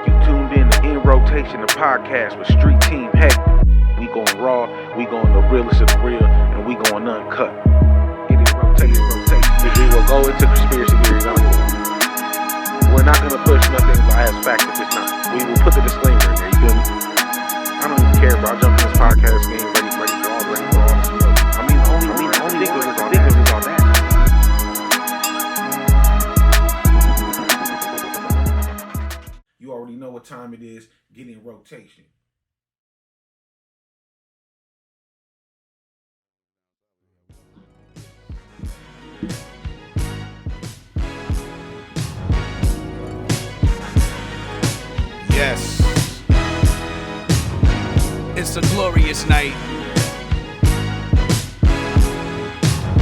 You tuned in Rotation, the podcast with Street Team Heck. We going raw, we going the realest of the real, and we going uncut. It is rotation. We will go into conspiracy theories. We're not gonna push nothing as fact if it's not. We will put the disclaimer in there. You feel me? I don't even care, bro. I jumped in this podcast game ready for all this stuff. I mean, the only thing is on that. You already know what time it is. Get in rotation. Yes. It's a glorious night.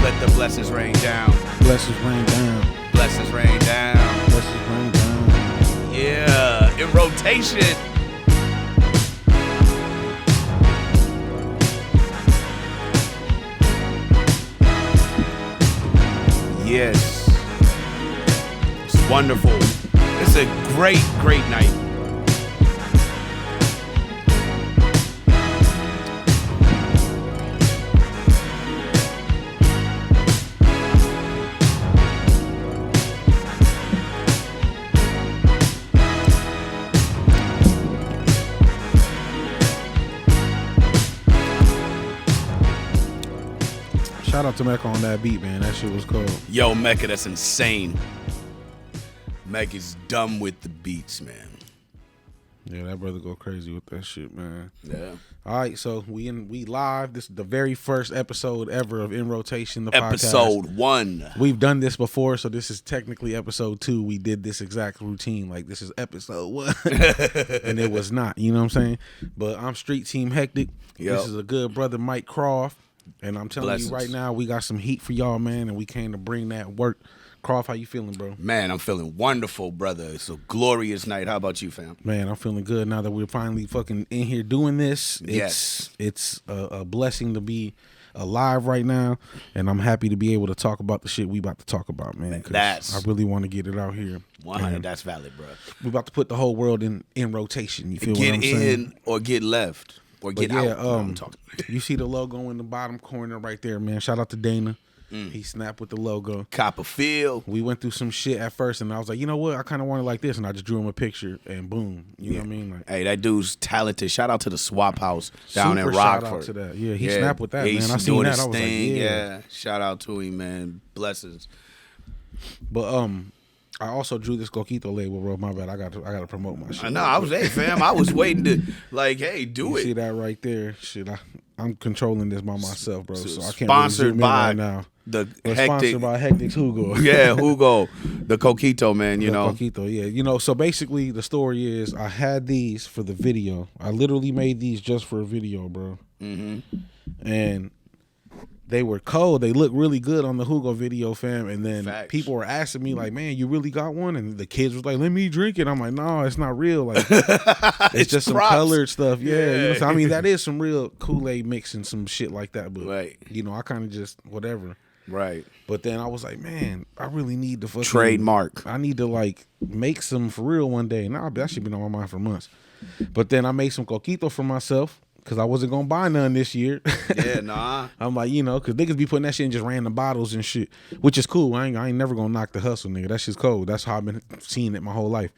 Let the blessings rain down. Blessings rain down. Blessings rain down. Blessings rain down. Yeah, in rotation. Yes. It's wonderful. It's a great, great night. Shout out to Meccah on that beat, man. That shit was cold. Yo, Meccah, that's insane. Meccah's dumb with the beats, man. Yeah, that brother go crazy with that shit, man. Yeah. All right, so we live. This is the very first episode ever of In Rotation, the podcast. Episode 1. We've done this before, so this is technically episode 2. We did this exact routine. Like, this is episode 1. And it was not, you know what I'm saying? But I'm Street Team Hectic. Yep. This is a good brother, Mic Crawf. And I'm telling Blessings. you right now, we got some heat for y'all, man, and we came to bring that work. Crawf, how you feeling, bro? Man, I'm feeling wonderful, brother. It's a glorious night. How about you, fam? Man, I'm feeling good now that we're finally fucking in here doing this. Yes. It's a blessing to be alive right now, and I'm happy to be able to talk about the shit we about to talk about, man. 'Cause I really want to get it out here. 100, that's valid, bro. We're about to put the whole world in rotation. You feel what I'm saying? Get in or get left. Or get out. I'm talking. You see the logo in the bottom corner right there, man. Shout out to Dana. He snapped with the logo. Copperfield. We went through some shit at first, and I was like, you know what? I kind of want it like this, and I just drew him a picture, and boom. You know what I mean? Like, hey, that dude's talented. Shout out to the Swap House down in super Rockford. shout out to that. Yeah, he snapped with that, yeah, man. I he's seen doing that. his I was thing. like, yeah. Shout out to him, man. Blessings. But I also drew this Coquito label, bro. My bad. I got to promote my shit. I know. I was, hey, fam. I was waiting to, like, hey, do you it. See that right there? Shit, I'm controlling this by myself, bro. So I can't sponsored really zoom in by right now. The It's Hectic. sponsored by Hectic's Hugo. Yeah, Hugo, the Coquito, man. You know. Coquito, yeah. You know, so basically the story is I had these for the video. I literally made these just for a video, bro. And they were cold. They looked really good on the Hugo video, fam. And then Facts. people were asking me, like, man, you really got one? And the kids was like, let me drink it. I'm like, no, it's not real. Like, it's just some props. colored stuff. Yeah. You know what I'm saying? I mean, that Yeah. is some real Kool-Aid mix and some shit like that. But, Right. you know, I kind of just, whatever. Right. But then I was like, man, I really need to fucking Trademark. I need to like make some for real one day. Nah, that should be on my mind for months. But then I made some Coquito for myself because I wasn't gonna buy none this year. Yeah, nah. I'm like, you know, because niggas be putting that shit in just random bottles and shit, which is cool. I ain't never gonna knock the hustle, nigga. That shit's cold. That's how I've been seeing it my whole life.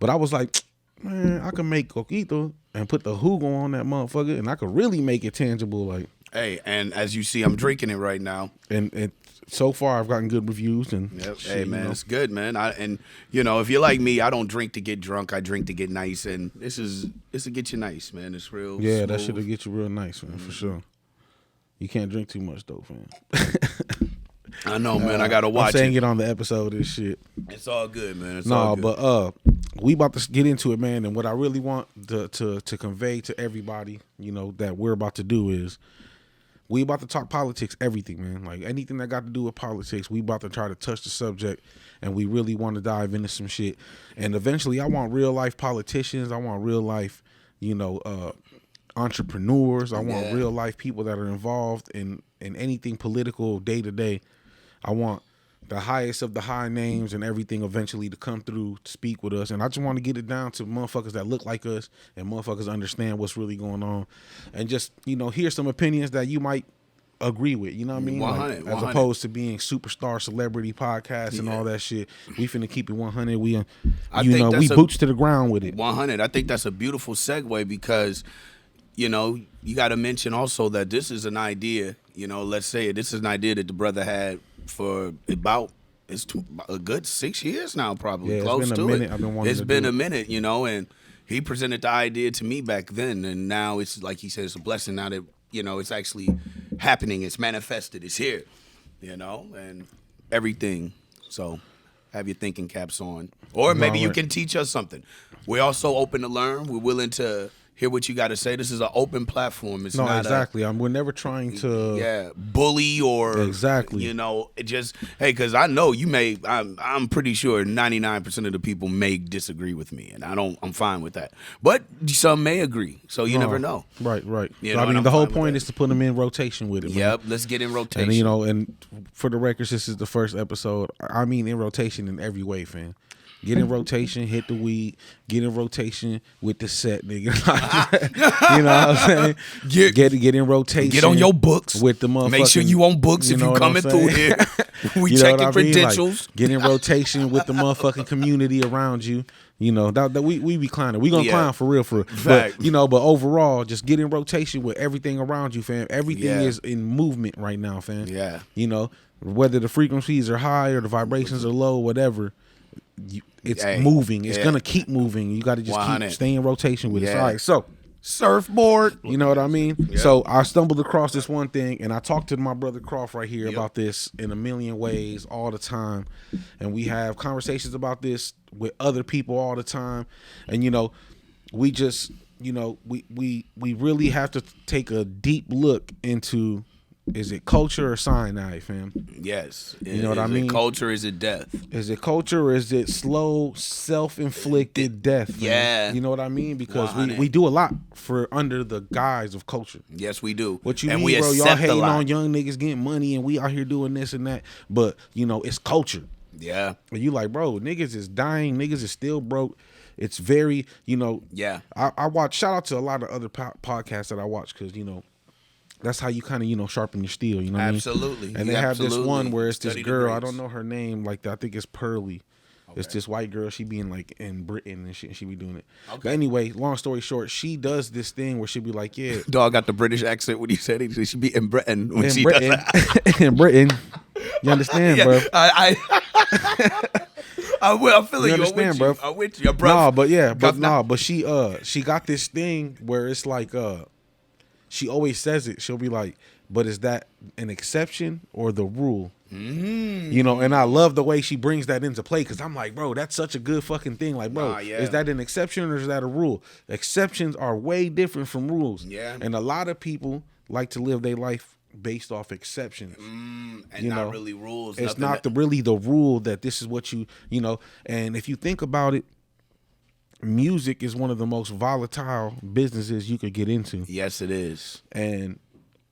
But I was like, man, I can make Coquito and put the Hugo on that motherfucker, and I could really make it tangible, like. Hey, and as you see, I'm drinking it right now. And so far, I've gotten good reviews. And Yep. shit, Hey, man, you know. it's good, man. And you know, if you're like me, I don't drink to get drunk. I drink to get nice, and this will get you nice, man. It's real. Yeah, that smooth. shit'll get you real nice, man, for sure. You can't drink too much though, fam. I know, man. I gotta watch I'm saying it. it on the episode and shit. It's all good, man. It's No, all good. but we about to get into it, man. And what I really want to convey to everybody, you know, that we're about to do is we about to talk politics, everything, man. Like anything that got to do with politics, we about to try to touch the subject, and we really want to dive into some shit. And eventually, I want real life politicians. I want real life, you know, entrepreneurs. I want real life people that are involved in anything political day to day. I want the highest of the high names and everything eventually to come through to speak with us. And I just want to get it down to motherfuckers that look like us and motherfuckers understand what's really going on, and just, you know, hear some opinions that you might agree with, you know what I mean? 100, As 100. opposed to being superstar celebrity podcasts and all that shit. We finna keep it 100. We boots to the ground with it. 100. I think that's a beautiful segue because, you know, you got to mention also that this is an idea, you know, let's say this is an idea that the brother had for about a good 6 years now, probably. Yeah, close it's been to a minute. it. I've been wanting It's to been do a it. minute, you know, and he presented the idea to me back then, and now it's like he said, it's a blessing now that, you know, it's actually happening, it's manifested, it's here, you know, and everything. So have your thinking caps on, or maybe you can teach us something. We're also open to learn. We're willing to hear what you got to say. This is an open platform. It's not exactly. We're never trying to bully or exactly. You know, it just because I know you may. I'm pretty sure 99% of the people may disagree with me, and I'm fine with that. But some may agree, so you never know. Right. You So, know, I mean, and the I'm whole fine with point that. is to put them in rotation with it. Man. Yep, let's get in rotation. And, you know, and for the records, this is the first episode. I mean, in rotation in every way, fam. Get in rotation, hit the weed. Get in rotation with the set, nigga. You know what I'm saying? Get in rotation. Get on your books with the motherfucking. Make sure you on books if you coming through here. We You know checking what I mean? credentials. Like, get in rotation with the motherfucking community around you. You know that we be clowning. We gonna clown for real. Fact. But you know, but overall, just get in rotation with everything around you, fam. Everything is in movement right now, fam. Yeah. You know, whether the frequencies are high or the vibrations are low, whatever. It's moving. It's gonna keep moving. You got to just keep stay in rotation with it. All right, so surfboard. you know what I mean? Yeah. So I stumbled across this one thing, and I talked to my brother Crawf right here about this in a million ways all the time, and we have conversations about this with other people all the time, and you know, we just, you know, we really have to take a deep look into. Is it culture or cyanide, fam? Yes. You know what I mean? Is it culture? Is it death? Is it culture or is it slow, self-inflicted death? Fam? Yeah. You know what I mean? Because we do a lot for under the guise of culture. Yes, we do. What you and mean, bro? Y'all hating on young niggas getting money and we out here doing this and that. But, you know, it's culture. Yeah. And you like, bro, niggas is dying. Niggas is still broke. It's very, you know. Yeah. I watch, shout out to a lot of other podcasts that I watch because, you know, that's how you kind of, you know, sharpen your steel, you know what I mean? Absolutely. And they have this one where it's this Study girl, I degrees. don't know her name, like I think it's Pearly. Okay. It's this white girl, she be in like in Britain and shit, and she be doing it. Okay. But anyway, long story short, she does this thing where she be like, yeah. Dog got the British accent when he said he should be in Britain when she Britain. does that. In Britain. You understand, bro? I feel like you understand, bro. I'm with you, bro. No, but she got this thing where it's like she always says it. She'll be like, but is that an exception or the rule? You know, and I love the way she brings that into play because I'm like, bro, that's such a good fucking thing. Like, bro, is that an exception or is that a rule? Exceptions are way different from rules. Yeah. And a lot of people like to live their life based off exceptions. And not really rules. It's not really the rule that this is what you know. And if you think about it, music is one of the most volatile businesses you could get into. Yes, it is. And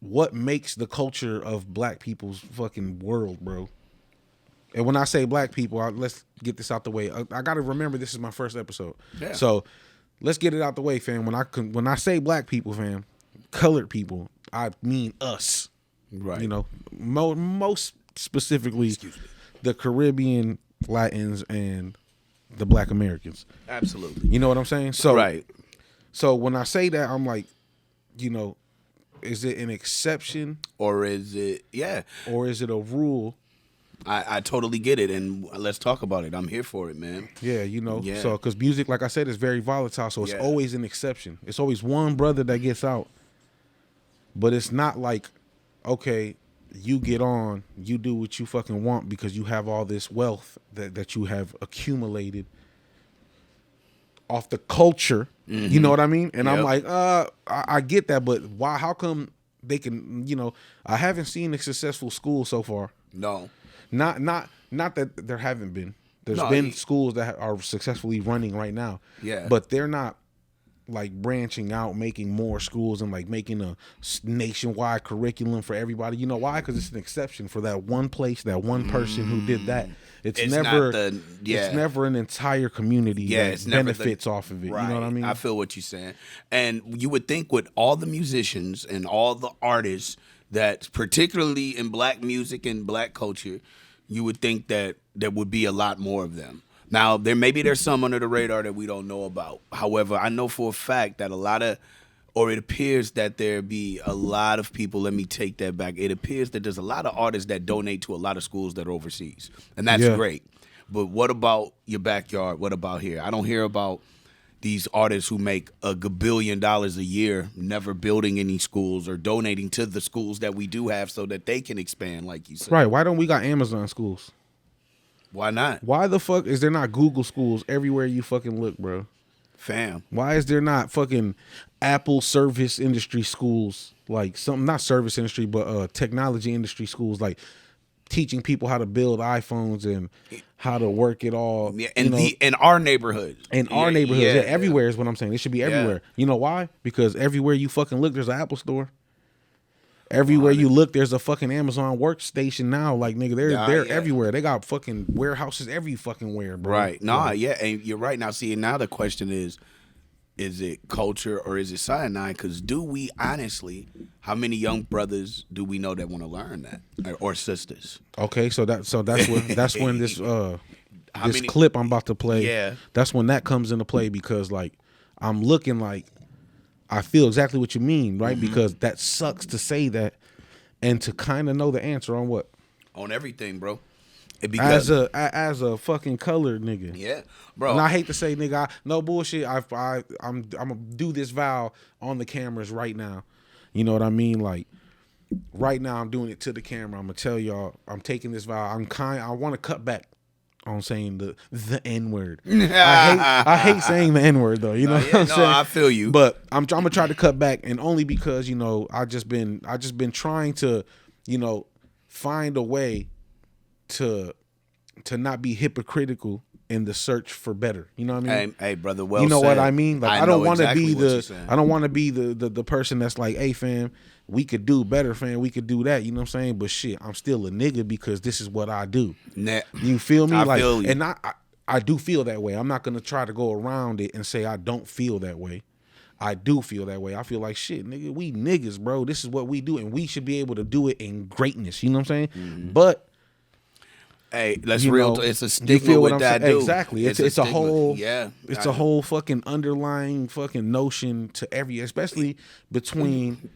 what makes the culture of black people's fucking world, bro? And when I say black people, let's get this out the way. I got to remember this is my first episode. Yeah. So let's get it out the way, fam. When I say black people, fam, colored people, I mean us. Right. You know, most specifically the Caribbean, Latins, and the Black Americans. Absolutely. You know what I'm saying? So right. So when I say that, I'm like, you know, is it an exception or is it or is it a rule? I totally get it, and let's talk about it. I'm here for it, man. Yeah, you know. Yeah. So because music, like I said, is very volatile, so it's always an exception. It's always one brother that gets out, but it's not like, okay, you get on, you do what you fucking want because you have all this wealth that you have accumulated off the culture. You know what I mean? And I'm like, I get that, but why? How come they can? You know, I haven't seen a successful school so far. No, not that there haven't been. There's been schools that are successfully running right now. Yeah, but they're not like branching out, making more schools and like making a nationwide curriculum for everybody. You know why? Because it's an exception for that one place, that one person who did that. It's never it's never an entire community that benefits off of it. Right. You know what I mean? I feel what you're saying. And you would think with all the musicians and all the artists that, particularly in black music and black culture, you would think that there would be a lot more of them. Now, there's some under the radar that we don't know about. However, I know for a fact that it appears that there be a lot of people, let me take that back. It appears that there's a lot of artists that donate to a lot of schools that are overseas. And that's great. But what about your backyard? What about here? I don't hear about these artists who make $1 billion a year never building any schools or donating to the schools that we do have so that they can expand, like you said. Right. Why don't we got Amazon schools? Why not? Why the fuck is there not Google schools everywhere you fucking look, bro? Fam. Why is there not fucking Apple service industry schools, like something, not service industry, but technology industry schools, like teaching people how to build iPhones and how to work it all. Yeah, in our neighborhood. In our neighborhoods. Yeah, everywhere is what I'm saying. It should be everywhere. You know why? Because everywhere you fucking look, there's an Apple store. Everywhere you look, there's a fucking Amazon workstation now. Like, nigga, they're everywhere. They got fucking warehouses every fucking where, bro. Right. And you're right. Now, see, now the question is it culture or is it cyanide? Because do we honestly, how many young brothers do we know that want to learn that, or sisters? Okay, so that's when this clip I'm about to play. That's when that comes into play, because like I'm looking like, I feel exactly what you mean, right? Mm-hmm. Because that sucks to say that and to kind of know the answer on what? On everything, bro. As a fucking colored nigga. Yeah, bro. And I hate to say, nigga, no bullshit. I'm gonna do this vow on the cameras right now. You know what I mean? Like right now, I'm doing it to the camera. I'm gonna tell y'all, I'm taking this vow. I want to cut back on saying the N-word. I hate saying the N-word though. You know what I'm saying? I feel you. But I'm gonna try to cut back, and only because, you know, I just been trying to, you know, find a way to not be hypocritical in the search for better. You know what I mean? Hey brother, well, you know said. what I mean? Like I don't want to be I don't want to be the person that's like, hey fam, we could do better, fam. We could do that. You know what I'm saying? But shit, I'm still a nigga because this is what I do. You feel me? I feel you. And I do feel that way. I'm not gonna try to go around it and say I don't feel that way. I do feel that way. I feel like shit, nigga. We niggas, bro. This is what we do, and we should be able to do it in greatness. You know what I'm saying? Mm-hmm. But hey, let's real. It's a stigma with that dude. Exactly. It's a whole. Yeah. It's a whole fucking underlying fucking notion to especially between,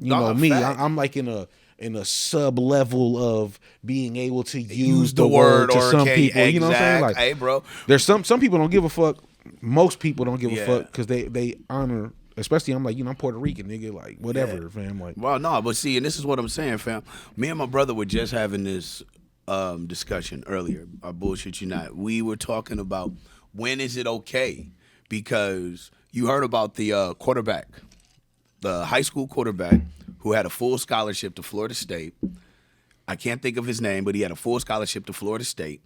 you know, me. I'm like in a sub level of being able to use the word to some people. You know what I'm saying? Like, hey, bro. There's some people don't give a fuck. Most people don't give a fuck because they honor. Especially, I'm like, you know, I'm Puerto Rican, nigga. Like, whatever, fam. Like, well, no, but see, and this is what I'm saying, fam. Me and my brother were just having this discussion earlier. I bullshit you not. We were talking about when is it okay, because you heard about the quarterback, the high school quarterback who had a full scholarship to Florida State. I can't think of his name, but he had a full scholarship to Florida State.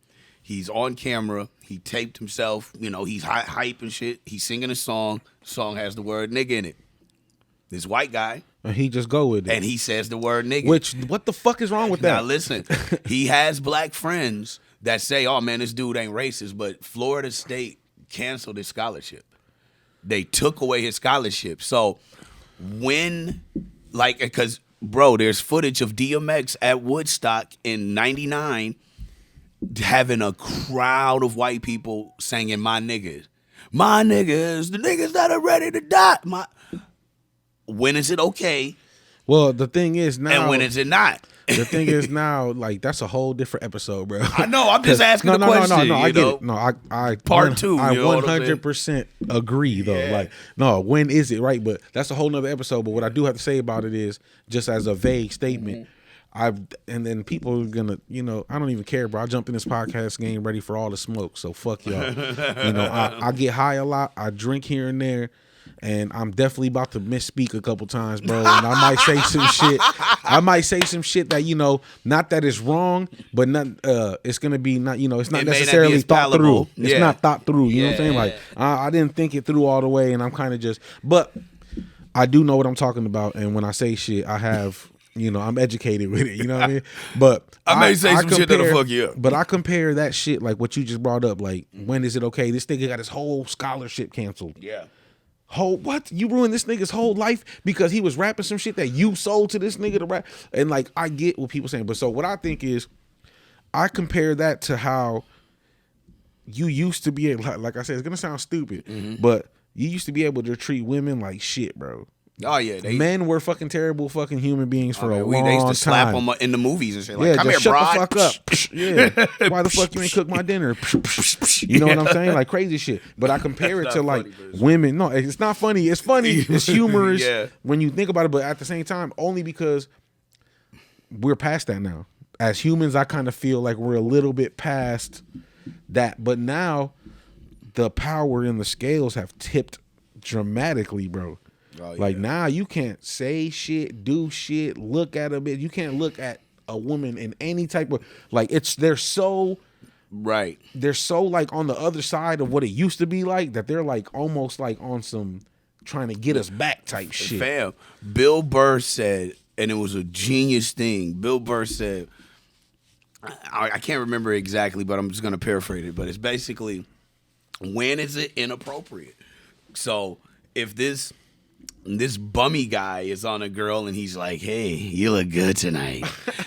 He's on camera. He taped himself. You know, he's hype and shit. He's singing a song. The song has the word nigga in it. This white guy. And he just go with it. And he says the word nigga. Which, what the fuck is wrong with that? Now, listen. He has black friends that say, oh, man, this dude ain't racist. But Florida State canceled his scholarship. They took away his scholarship. So when, like, because, bro, there's footage of DMX at Woodstock in 99 having a crowd of white people singing my niggas. My niggas, the niggas that are ready to die. When is it okay? Well, the thing is now. And when is it not? The thing is now, like, that's a whole different episode, bro. I know. I'm just asking the question. No, I get it. No, I part two. I 100% agree, though. Yeah. Like, no, when is it, right? But that's a whole nother episode. But what I do have to say about it is, just as a vague statement, and then people are gonna, you know, I don't even care, bro. I jumped in this podcast game ready for all the smoke, so fuck y'all. You know, I get high a lot. I drink here and there. And I'm definitely about to misspeak a couple times, bro. And I might say some shit. I might say some shit that, you know, not that it's wrong, but not it's gonna be not, you know, it's not necessarily thought through. It's not thought through. You know what I'm saying? Like I didn't think it through all the way, and I'm kind of just. But I do know what I'm talking about, and when I say shit, I have. You know, I'm educated with it. You know what I mean? But I may say some shit that'll fuck you up. But I compare that shit like what you just brought up. Like, when is it okay? This nigga got his whole scholarship canceled. Yeah. What? You ruined this nigga's whole life because he was rapping some shit that you sold to this nigga to rap? And like, I get what people saying. But so what I think is, I compare that to how you used to be able, like I said, it's going to sound stupid, but you used to be able to treat women like shit, bro. Oh yeah, men were fucking terrible fucking human beings for a long time. They used to slap them in the movies and shit. Like, yeah, come just here, shut broad. the fuck up. Yeah, why the fuck you ain't cook my dinner? You know what I'm saying? Like crazy shit. But I compare it to like women. No, it's not funny. It's funny. It's humorous when you think about it. But at the same time, only because we're past that now. As humans, I kind of feel like we're a little bit past that. But now, the power in the scales have tipped dramatically, bro. Oh, like now you can't say shit, do shit, look at a bit. You can't look at a woman in any type of like they're so like on the other side of what it used to be like that they're like almost like on some trying to get us back type shit. Fam, Bill Burr said, and it was a genius thing. Bill Burr said, I can't remember exactly, but I'm just gonna paraphrase it. But it's basically, when is it inappropriate? So if this bummy guy is on a girl and he's like, hey, you look good tonight,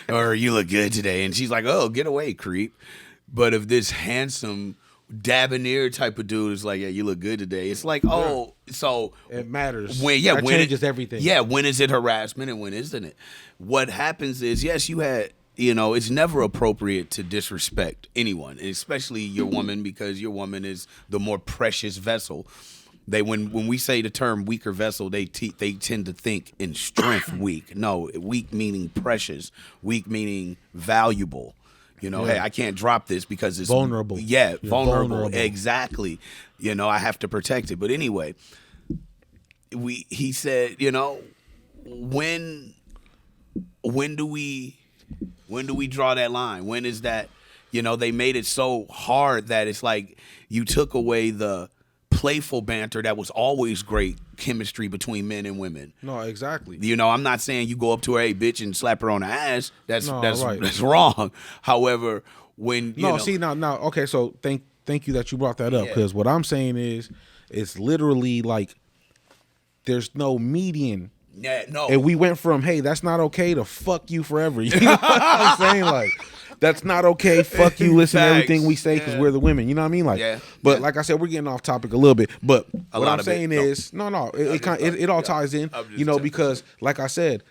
or you look good today, and she's like, oh, get away, creep. But if this handsome debonair type of dude is like, yeah, you look good today, it's like, oh, so it matters. When changes everything. Yeah, when is it harassment and when isn't it? What happens is, yes, it's never appropriate to disrespect anyone, and especially your woman, because your woman is the more precious vessel. When we say the term weaker vessel, they tend to think in strength weak. No, weak meaning precious, weak meaning valuable. You know, hey, I can't drop this because it's vulnerable. Yeah, vulnerable. Exactly. You know, I have to protect it. But anyway, he said, you know, when do we draw that line? When is that? You know, they made it so hard that it's like you took away the playful banter that was always great chemistry between men and women. No, exactly. You know, I'm not saying you go up to her, hey, bitch, and slap her on the ass. That's right. That's wrong. However, when you know, see now, okay, so thank you that you brought that up, because what I'm saying is, it's literally like there's no median. Yeah, no. And we went from, hey, that's not okay, to fuck you forever. You know what I'm saying? Like, that's not okay. Fuck you. Listen to everything we say because we're the women. You know what I mean? Like, but like I said, we're getting off topic a little bit. But what I'm saying is, it all ties in. You know, because like I said,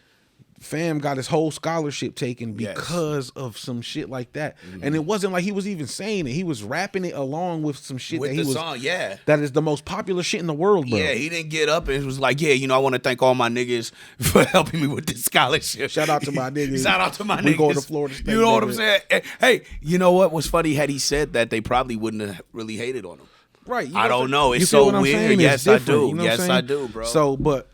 fam got his whole scholarship taken because of some shit like that. And it wasn't like he was even saying it. He was rapping it along with some shit that is the most popular shit in the world, bro. Yeah, he didn't get up and was like, yeah, you know, I want to thank all my niggas for helping me with this scholarship. Shout out to my niggas. Shout out to my niggas. We go to Florida State. You know what I'm saying? Hey, you know what was funny? Had he said that, they probably wouldn't have really hated on him. Right. I don't know. It's so weird. Yes, I do. You know yes, I do, bro. So, but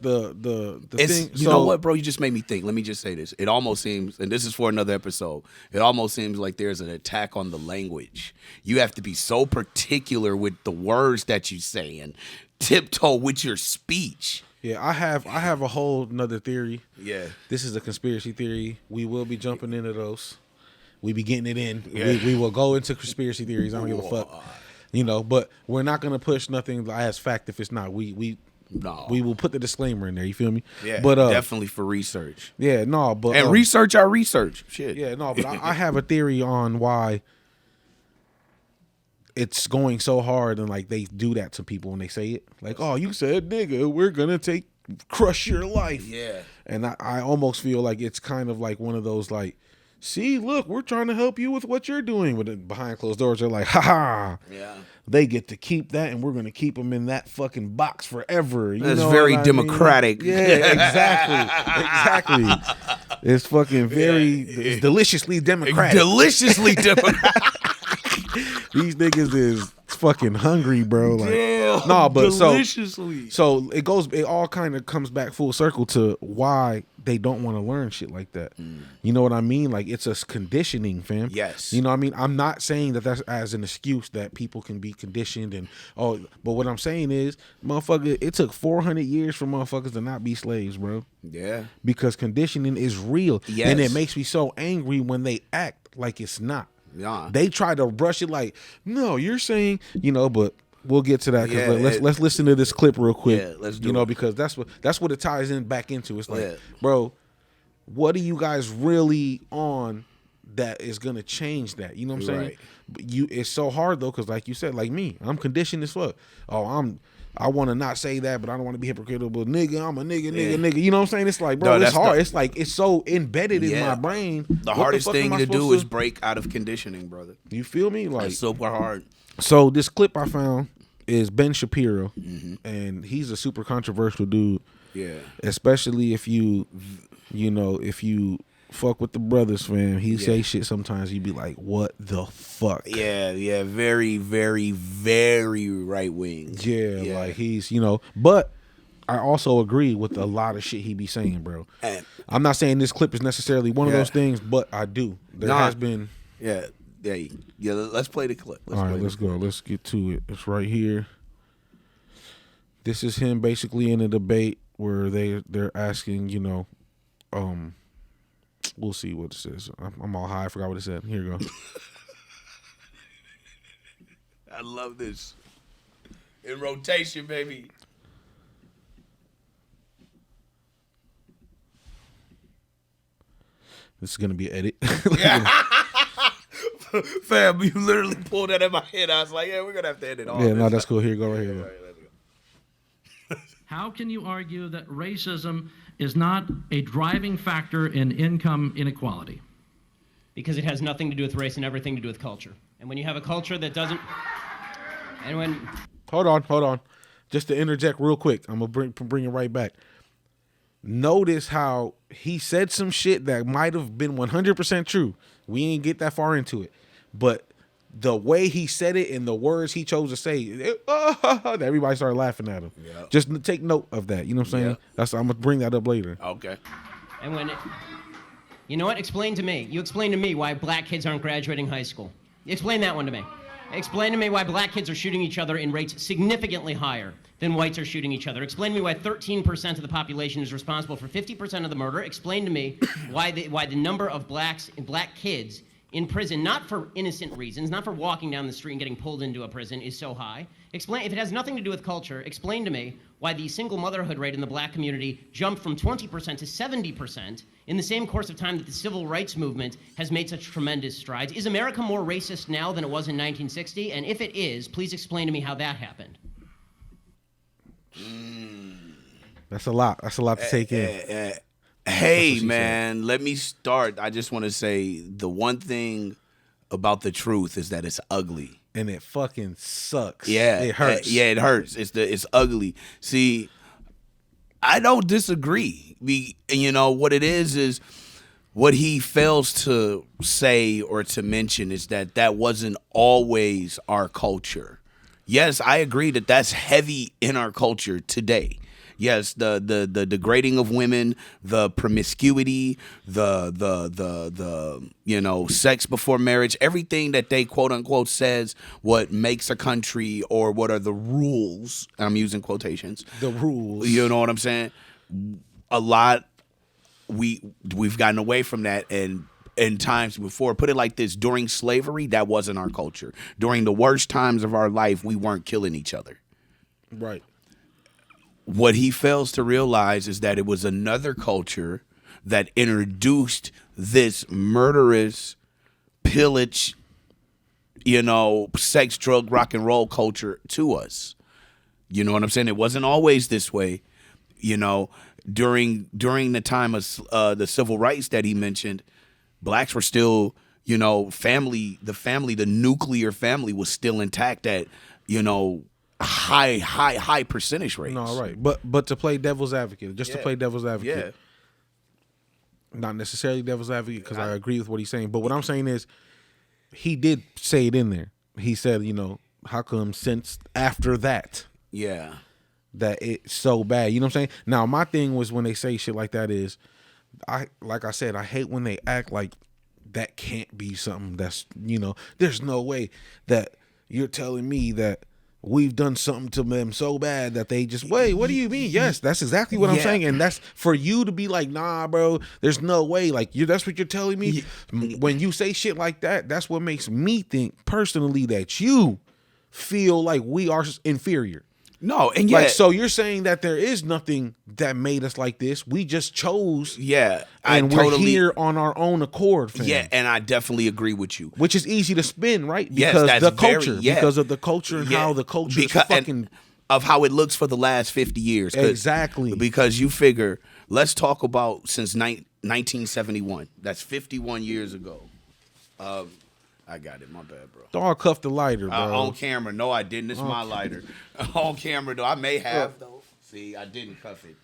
the thing, you know what, bro? You just made me think. Let me just say this. It almost seems, and this is for another episode, it almost seems like there's an attack on the language. You have to be so particular with the words that you say and tiptoe with your speech. Yeah, I have a whole nother theory. Yeah. This is a conspiracy theory. We will be jumping into those. We be getting it in. Yeah. We will go into conspiracy theories. I don't give a fuck. You know, but we're not gonna push nothing as fact if it's not. We will put the disclaimer in there. You feel me? Yeah, but definitely for research. Yeah, no, but and research our research. Shit. Yeah, no, but I have a theory on why it's going so hard and like they do that to people when they say it. Like, oh, you said nigga, we're gonna crush your life. Yeah, and I almost feel like it's kind of like one of those like, see, look, we're trying to help you with what you're doing. But behind closed doors, they're like, ha. Yeah. They get to keep that, and we're going to keep them in that fucking box forever. That's very democratic. Yeah, exactly. It's fucking it's deliciously democratic. Deliciously democratic. These niggas is fucking hungry, bro. Like, Damn, no, but deliciously. so it all kind of comes back full circle to why they don't want to learn shit like that. You know what I mean? Like, it's a conditioning, fam. Yes. You know what I mean? I'm not saying that that's as an excuse that people can be conditioned and but what I'm saying is, motherfucker, it took 400 years for motherfuckers to not be slaves, bro. Yeah. Because conditioning is real. Yes. And it makes me so angry when they act like it's not. Yeah. They try to brush it like, no, you're saying, but we'll get to that because Yeah, let's listen to this clip real quick. Yeah, let's do it. Because that's what it ties in back into. It's like, Yeah. bro, what are you guys really on that is gonna change that? You know what I'm saying? Right. It's so hard though, because like you said, like me, I'm conditioned as fuck. I want to not say that, but I don't want to be hypocritical. Nigga, I'm a nigga. You know what I'm saying? It's like, bro, No, it's hard. the- It's like it's so embedded in my brain. The hardest thing to do is break out of conditioning, brother. You feel me? Like, It's super hard. so this clip I found is Ben Shapiro, and he's a super controversial dude. Yeah. Especially if you fuck with the brothers, fam. He say shit sometimes you be like, what the fuck? Yeah. Very, very, very right wing. Yeah, like he's, but I also agree with a lot of shit he be saying, bro. And- I'm not saying this clip is necessarily one of those things, but I do. There has been. Yeah. Let's play the clip. All right, let's go. Let's get to it. It's right here. This is him basically in a debate where they're asking, we'll see what it says. I'm all high. I forgot what it said. Here you go. I love this. In rotation, baby. This is gonna be an edit. Fam, you literally pulled that in my head. I was like, yeah, we're going to have to edit all Yeah, this. no, that's cool. Here you go, right here. How can you argue that racism is not a driving factor in income inequality? Because it has nothing to do with race and everything to do with culture. And when you have a culture that doesn't... And when... Hold on. Just to interject real quick, I'm gonna bring it right back. Notice how he said some shit that might have been 100% true. We ain't get that far into it, but the way he said it and the words he chose to say, everybody started laughing at him. Yep. Just take note of that. You know what I'm saying? Yep. I'm gonna bring that up later. Okay. And when... You know what? Explain to me. You explain to me why black kids aren't graduating high school. Explain that one to me. Explain to me why black kids are shooting each other in rates significantly higher than whites are shooting each other. Explain to me why 13% of the population is responsible for 50% of the murder. Explain to me why the number of black kids in prison, not for innocent reasons, not for walking down the street and getting pulled into a prison, is so high. Explain, if it has nothing to do with culture, explain to me why the single motherhood rate in the black community jumped from 20% to 70% in the same course of time that the civil rights movement has made such tremendous strides. Is America more racist now than it was in 1960? And if it is, please explain to me how that happened. That's a lot. That's a lot to take in. Hey, man, let me start. I just want to say the one thing about the truth is that it's ugly. And it fucking sucks. Yeah. It hurts. It hurts. It's ugly. See, I don't disagree. What it is what he fails to say or to mention is that wasn't always our culture. Yes, I agree that that's heavy in our culture today. Yes, the degrading of women, the promiscuity, the sex before marriage, everything that they quote unquote says what makes a country or what are the rules. I'm using quotations. The rules. You know what I'm saying? A lot we've gotten away from that, and in times before, put it like this, during slavery, that wasn't our culture. During the worst times of our life, we weren't killing each other. Right. What he fails to realize is that it was another culture that introduced this murderous, pillage, sex, drug, rock and roll culture to us. You know what I'm saying? It wasn't always this way. During the time of the civil rights that he mentioned, blacks were still, the nuclear family was still intact at, high percentage rates. No, right. But to play devil's advocate, to play devil's advocate. Not necessarily devil's advocate because I agree with what he's saying. But what I'm saying is he did say it in there. He said, since after that Yeah. that it's so bad? You know what I'm saying? Now my thing was when they say shit like that is, like I said, I hate when they act like that can't be something that's, there's no way that you're telling me that we've done something to them so bad that they just, wait, what do you mean? Yes, that's exactly what I'm saying. And that's for you to be like, nah, bro, there's no way. Like, that's what you're telling me? When you say shit like that, that's what makes me think personally that you feel like we are inferior. No, and like, so you're saying that there is nothing that made us like this. We just chose. Yeah, and we're here on our own accord, fam. Yeah, and I definitely agree with you. Which is easy to spin, right? Yes, Because that's the culture, very, yeah. because of the culture and how the culture is fucking of how it looks for the last 50 years. Exactly. Because you figure, let's talk about since 1971. That's 51 years ago. I got it. My bad, bro. Dog cuffed the lighter, bro. On camera. No, I didn't. It's my lighter. On camera, though. I may have, though. See, I didn't cuff it.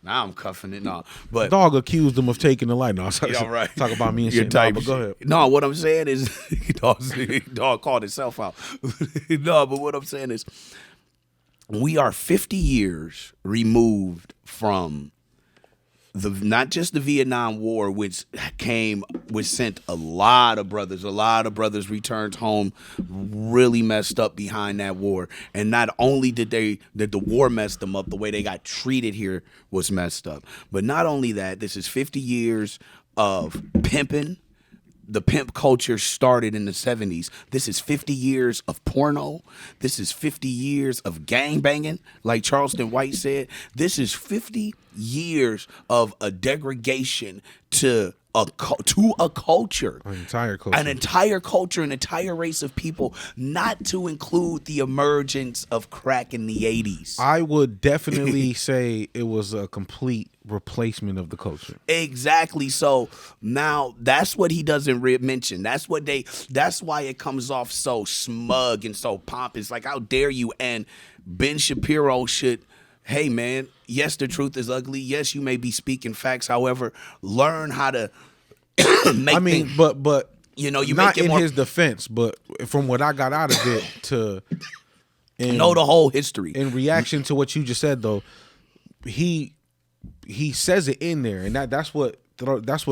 Now I'm cuffing it. No. But dog accused him of taking the lighter. No, yeah, right. Talk about me and Your shit. type But go ahead. No, what I'm saying is, dog called itself out. No, but what I'm saying is, we are 50 years removed from not just the Vietnam War, which sent a lot of brothers returned home really messed up behind that war. And not only did the war mess them up, the way they got treated here was messed up. But not only that, this is 50 years of pimping. The pimp culture started in the 70s. This is 50 years of porno. This is 50 years of gangbanging, like Charleston White said. This is 50 years of a degradation to a culture. An entire culture. An entire race of people, not to include the emergence of crack in the 80s. I would definitely say it was a complete replacement of the culture. Exactly. So now that's what he doesn't mention. That's why it comes off so smug and so pompous. Like, how dare you? And Ben Shapiro should, hey man, yes, the truth is ugly. Yes, you may be speaking facts. However, learn how to make things, but you not make it in more, his defense, but from what I got out of it to know the whole history. In reaction to what you just said, though, he says it in there, and that's what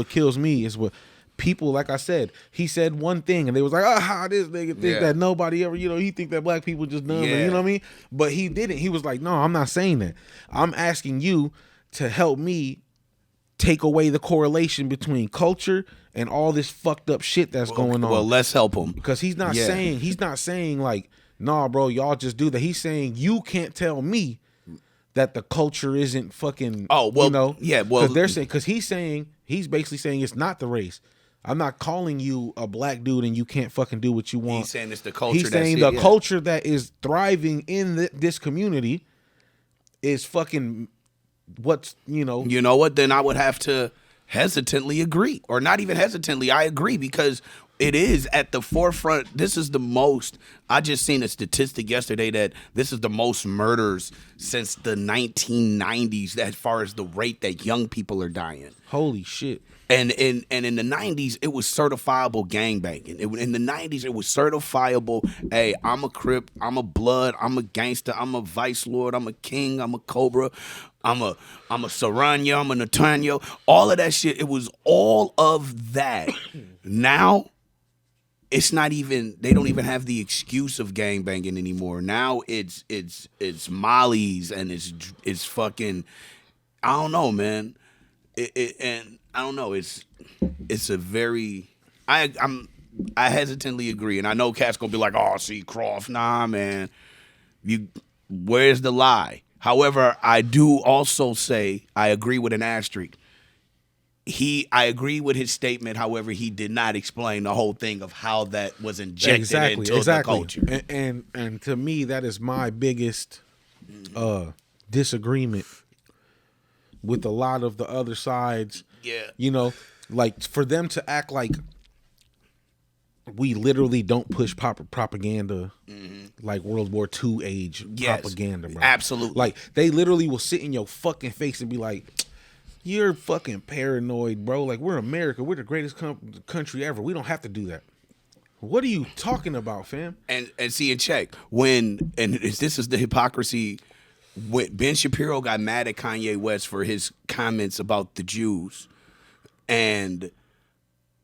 kills me is what people, like I said, he said one thing and they was like, this nigga think that nobody ever, he think that black people just dumb, and, you know what I mean? But he didn't. He was like, no, I'm not saying that. I'm asking you to help me take away the correlation between culture and all this fucked up shit that's going on. Well, let's help him. Because he's not saying like, nah, bro, y'all just do that. He's saying you can't tell me that the culture isn't fucking, because they're saying, because he's basically saying it's not the race. I'm not calling you a black dude and you can't fucking do what you want. He's saying it's the culture. He's saying the culture that is thriving in this community is fucking what's, You know what? Then I would have to hesitantly agree, or not even hesitantly. I agree because it is at the forefront. This is the most. I just seen a statistic yesterday that this is the most murders since the 1990s, as far as the rate that young people are dying. Holy shit. And in the 90s, it was certifiable gangbanging. In the 90s, it was certifiable, hey, I'm a Crip, I'm a Blood, I'm a gangster, I'm a Vice Lord, I'm a King, I'm a Cobra, I'm a Saranya, I'm a Nathaniel. All of that shit, it was all of that. Now, it's not even, they don't even have the excuse of gangbanging anymore. Now it's mollies and it's fucking, I don't know, man. And I don't know. It's a very. I hesitantly agree, and I know Cat's gonna be like, "Oh, see, Crawf, nah, man. Where's the lie?" However, I do also say I agree with an asterisk. I agree with his statement. However, he did not explain the whole thing of how that was injected into the culture. And to me, that is my biggest disagreement with a lot of the other sides. Yeah. Like for them to act like we literally don't push propaganda, like World War II age propaganda, bro. Absolutely. Like they literally will sit in your fucking face and be like, you're fucking paranoid, bro. Like, we're America. We're the greatest country ever. We don't have to do that. What are you talking about, fam? And see, and check this is the hypocrisy. When Ben Shapiro got mad at Kanye West for his comments about the Jews, and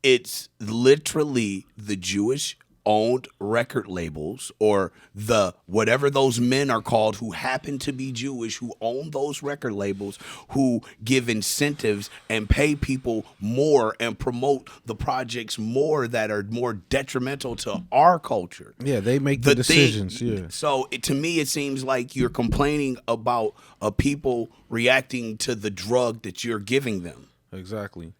it's literally the Jewish owned record labels, or the whatever those men are called who happen to be Jewish, who own those record labels, who give incentives and pay people more and promote the projects more that are more detrimental to our culture. Yeah, they make the decisions. Yeah. So to me, it seems like you're complaining about people reacting to the drug that you're giving them. Exactly.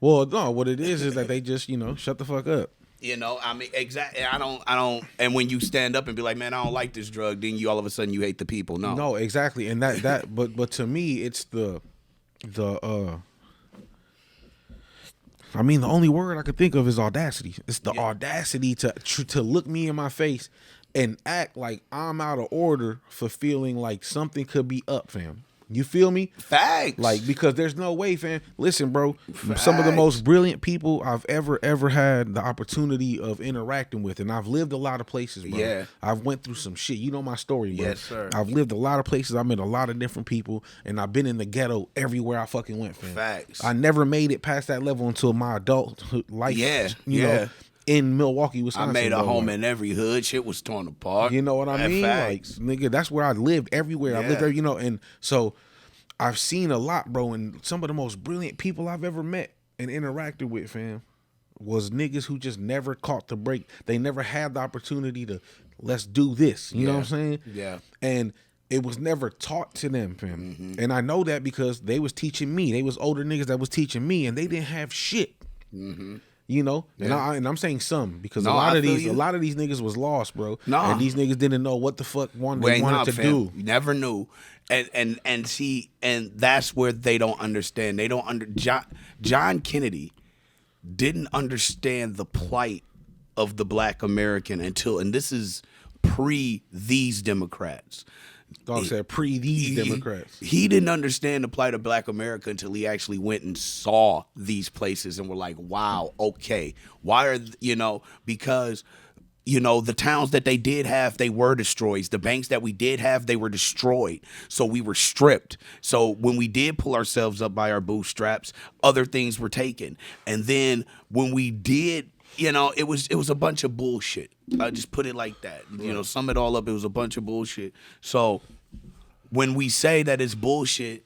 Well, no, what it is that they just, shut the fuck up. I mean, exactly. I don't. And when you stand up and be like, man, I don't like this drug, then you all of a sudden you hate the people. No, exactly. And but to me, it's the I mean, the only word I could think of is audacity. It's the audacity to look me in my face and act like I'm out of order for feeling like something could be up, fam. You feel me? Facts. Like, because there's no way, fam. Listen, bro. Facts. Some of the most brilliant people I've ever had the opportunity of interacting with, and I've lived a lot of places, bro. Yeah. I've went through some shit. You know my story, bro. Yes, sir. I've lived a lot of places. I've met a lot of different people, and I've been in the ghetto everywhere I fucking went, fam. Facts. I never made it past that level until my adult life. Yeah. You know, in Milwaukee, Wisconsin. I made a home like, in every hood. Shit was torn apart. You know what I mean? Facts. Like, nigga, that's where I lived everywhere. Yeah. I lived there, and so I've seen a lot, bro, and some of the most brilliant people I've ever met and interacted with, fam, was niggas who just never caught the break. They never had the opportunity to, let's do this. You know what I'm saying? Yeah. And it was never taught to them, fam. Mm-hmm. And I know that because they was teaching me. They was older niggas that was teaching me, and they didn't have shit. Mm-hmm. You know, Yeah. and I'm saying some because No, a lot I of feel these niggas was lost, bro. No. And these niggas didn't know what the fuck they wanted to do. You never knew. And see, and that's where they don't understand. They don't John Kennedy didn't understand the plight of the black American until, and this is pre these Democrats. Dog said pre these Democrats. He didn't understand the plight of black America until he actually went and saw these places and were like, wow, okay. Why are, because, the towns that they did have, they were destroyed. The banks that we did have, they were destroyed. So we were stripped. So when we did pull ourselves up by our bootstraps, other things were taken. And then when we did, it was a bunch of bullshit. I just put it like that. Sum it all up, it was a bunch of bullshit. So when we say that it's bullshit,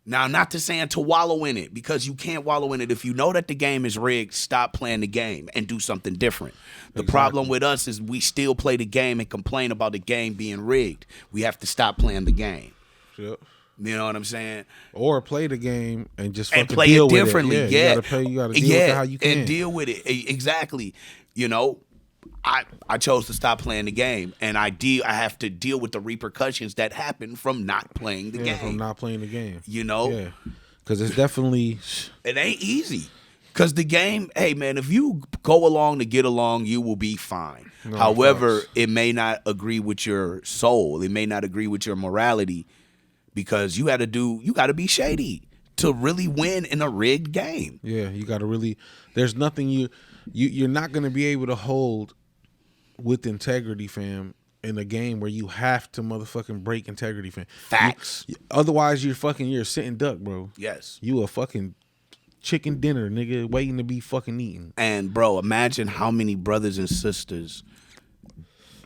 now not to saying to wallow in it, because you can't wallow in it. If you know that the game is rigged, stop playing the game and do something different. The problem with us is we still play the game and complain about the game being rigged. We have to stop playing the game. Yep. You know what I'm saying? Or play the game and just fucking play deal it differently. With it. Yeah. You gotta deal with it how you can. And deal with it. Exactly. I chose to stop playing the game, and I have to deal with the repercussions that happen from not playing the game. From not playing the game. Yeah. Because it's definitely... It ain't easy. Because the game, hey, man, if you go along to get along, you will be fine. No, However, it may not agree with your soul. It may not agree with your morality, because you got to be shady to really win in a rigged game. Yeah, you got to really... There's nothing you're not going to be able to hold with integrity, fam, in a game where you have to motherfucking break integrity, fam. Facts. Otherwise, you're a sitting duck, bro. Yes. You a fucking chicken dinner, nigga, waiting to be fucking eaten. And, bro, imagine how many brothers and sisters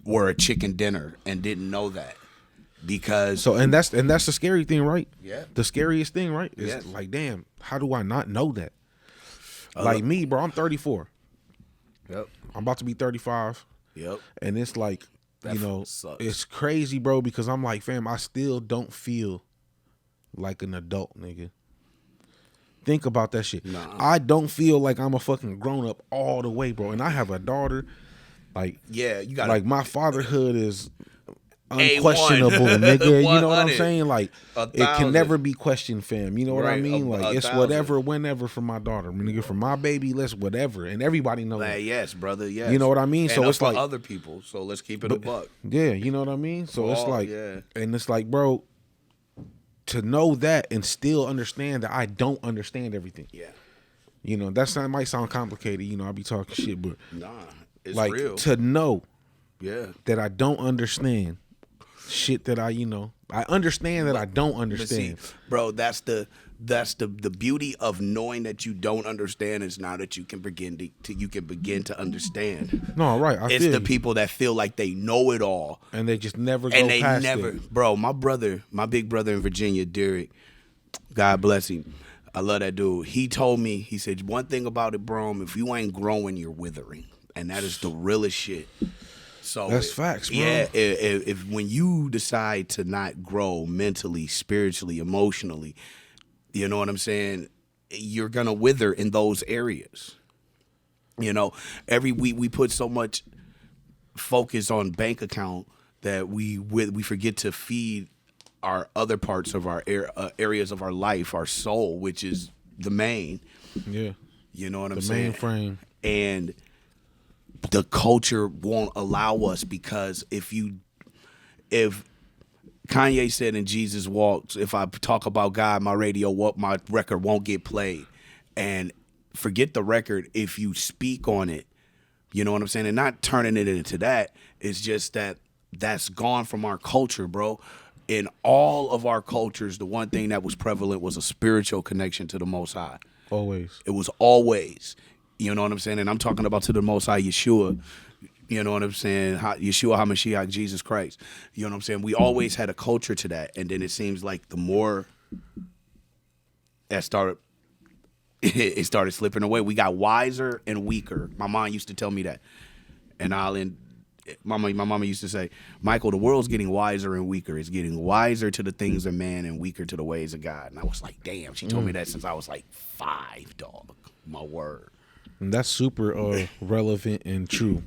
were a chicken dinner and didn't know that. Because and that's the scary thing, right? Yeah. The scariest thing, right? Is like, damn, how do I not know that? Like me, bro, I'm 34. Yep. I'm about to be 35. Yep. And it's like, that sucks. It's crazy, bro, because I'm like, fam, I still don't feel like an adult, nigga. Think about that shit. Nah. I don't feel like I'm a fucking grown up all the way, bro. And I have a daughter. Like, yeah, you got like my fatherhood is unquestionable, nigga. You know what I'm saying? Like, it can never be questioned, fam. You know what I mean? Like, it's whatever, whenever for my daughter. Nigga, for my baby, let's whatever. And everybody knows that. Yes, brother, yes. You know what I mean? And so it's for like other people, so let's keep it a buck. Yeah, you know what I mean? So it's like, yeah. And it's like, bro, to know that and still understand that I don't understand everything. Yeah. You know, that might sound complicated. You know, I be talking shit, but nah, It's like real. to know Yeah. that I don't understand shit that I understand that I don't But understand. see, bro, that's the beauty of knowing that you don't understand is now that you can begin to understand. No, right. I It's feel the you. people that feel like they know it all. And they just never go And they past never, it. bro. My big brother in Virginia, Derek, God bless him. I love that dude. He told me, he said, one thing about it, bro, if you ain't growing, you're withering, and that is the realest shit. So That's facts, bro. Yeah, if when you decide to not grow mentally, spiritually, emotionally, you know what I'm saying, you're gonna wither in those areas. You know, every week we put so much focus on bank account that we forget to feed our other parts of our areas of our life, our soul, which is the main. Yeah. You know what I'm The saying? mainframe. And the culture won't allow us, because if Kanye said in Jesus Walks, if I talk about God, my record won't get played. And forget the record, if you speak on it, you know what I'm saying? And not turning it into that. It's just that's gone from our culture, bro. In all of our cultures, the one thing that was prevalent was a spiritual connection to the Most High. Always. It was always, you know what I'm saying? And I'm talking about to the Most High, Yeshua. You know what I'm saying? Yeshua HaMashiach, Jesus Christ. You know what I'm saying? We always had a culture to that. And then it seems like the more that started, it started slipping away. We got wiser and weaker. My mom used to tell me that. And my mama used to say, Michael, the world's getting wiser and weaker. It's getting wiser to the things of man and weaker to the ways of God. And I was like, damn, she told me that since I was like 5, dog. My word. And that's super relevant and true.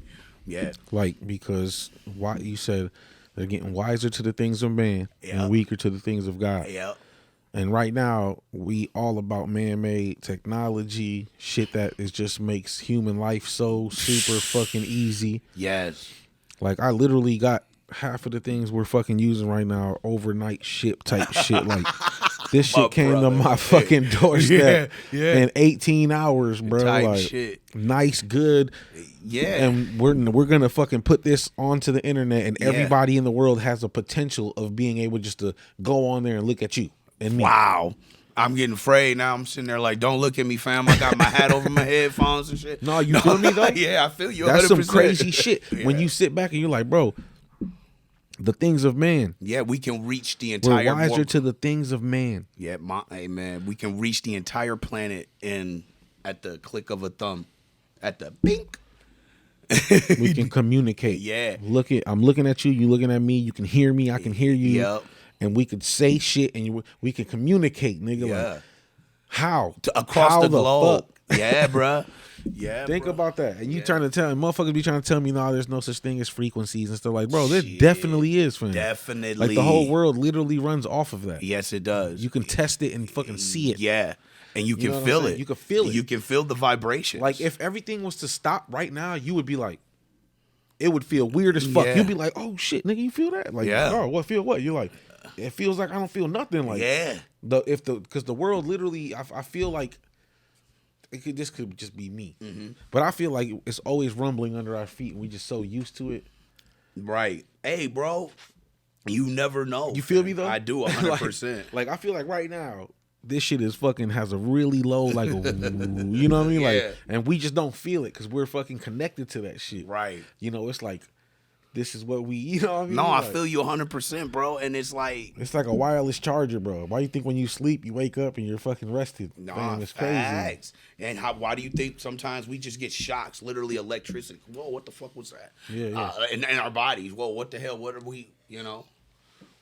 Yeah. Like, because why you said they're getting wiser to the things of man Yep. and weaker to the things of God. Yep. And right now, we all about man-made technology, shit that is just makes human life so super fucking easy. Yes. Like, I literally got half of the things we're fucking using right now overnight ship type shit. Like, this shit came to my fucking doorstep in 18 hours, bro. Type Like, shit. nice, good. Yeah. And we're gonna fucking put this onto the internet, and everybody in the world has a potential of being able just to go on there and look at you and me. Wow. I'm getting afraid now. I'm sitting there like, don't look at me, fam. I got my hat over my headphones and shit. No, you feel me though? Yeah, I feel you. That's 100%. some crazy shit. Yeah. When you sit back and you're like, bro, the things of man. Yeah, we can reach the entire. We're wiser to the things of man. Yeah, hey man, we can reach the entire planet at the click of a thumb, at the bink. We can communicate. Yeah. I'm looking at you. You looking at me. You can hear me. I can hear you. Yep. And we could say shit, and we can communicate, nigga. Yeah. Like, how Across How the globe. fuck? Yeah, bruh. Yeah. Think bruh. about that. And you trying to tell motherfuckers be trying to tell me, no, there's no such thing as frequencies and stuff. Like, bro, there definitely is, fam. Definitely. Like, the whole world literally runs off of that. Yes, it does. You can test it and fucking see it. Yeah. And you know can what I'm feel saying? it. You can feel it. You can feel the vibrations. Like, if everything was to stop right now, you would be like, it would feel weird as fuck. Yeah. You'd be like, oh shit, nigga, you feel that? Like, Yeah. oh, what feel what? You're like, it feels like I don't feel nothing. Like, Yeah. Because the world literally, I feel like this could just be me, but I feel like it's always rumbling under our feet, and we just so used to it. Right. Hey, bro, you never know. You feel me though? I do 100%. Like I feel like right now, this shit is fucking has a really low like, you know what I mean? Yeah. Like, and we just don't feel it because we're fucking connected to that shit. Right. You know, it's like this is what we, you know what I mean? No, I Like, feel you 100%, bro. And it's like, it's like a wireless charger, bro. Why you think when you sleep, you wake up and you're fucking rested? nah, Fam, it's crazy. facts. And why do you think sometimes we just get shocks, literally electricity? Whoa, what the fuck was that? Yeah. In our bodies. Whoa, what the hell? What are we,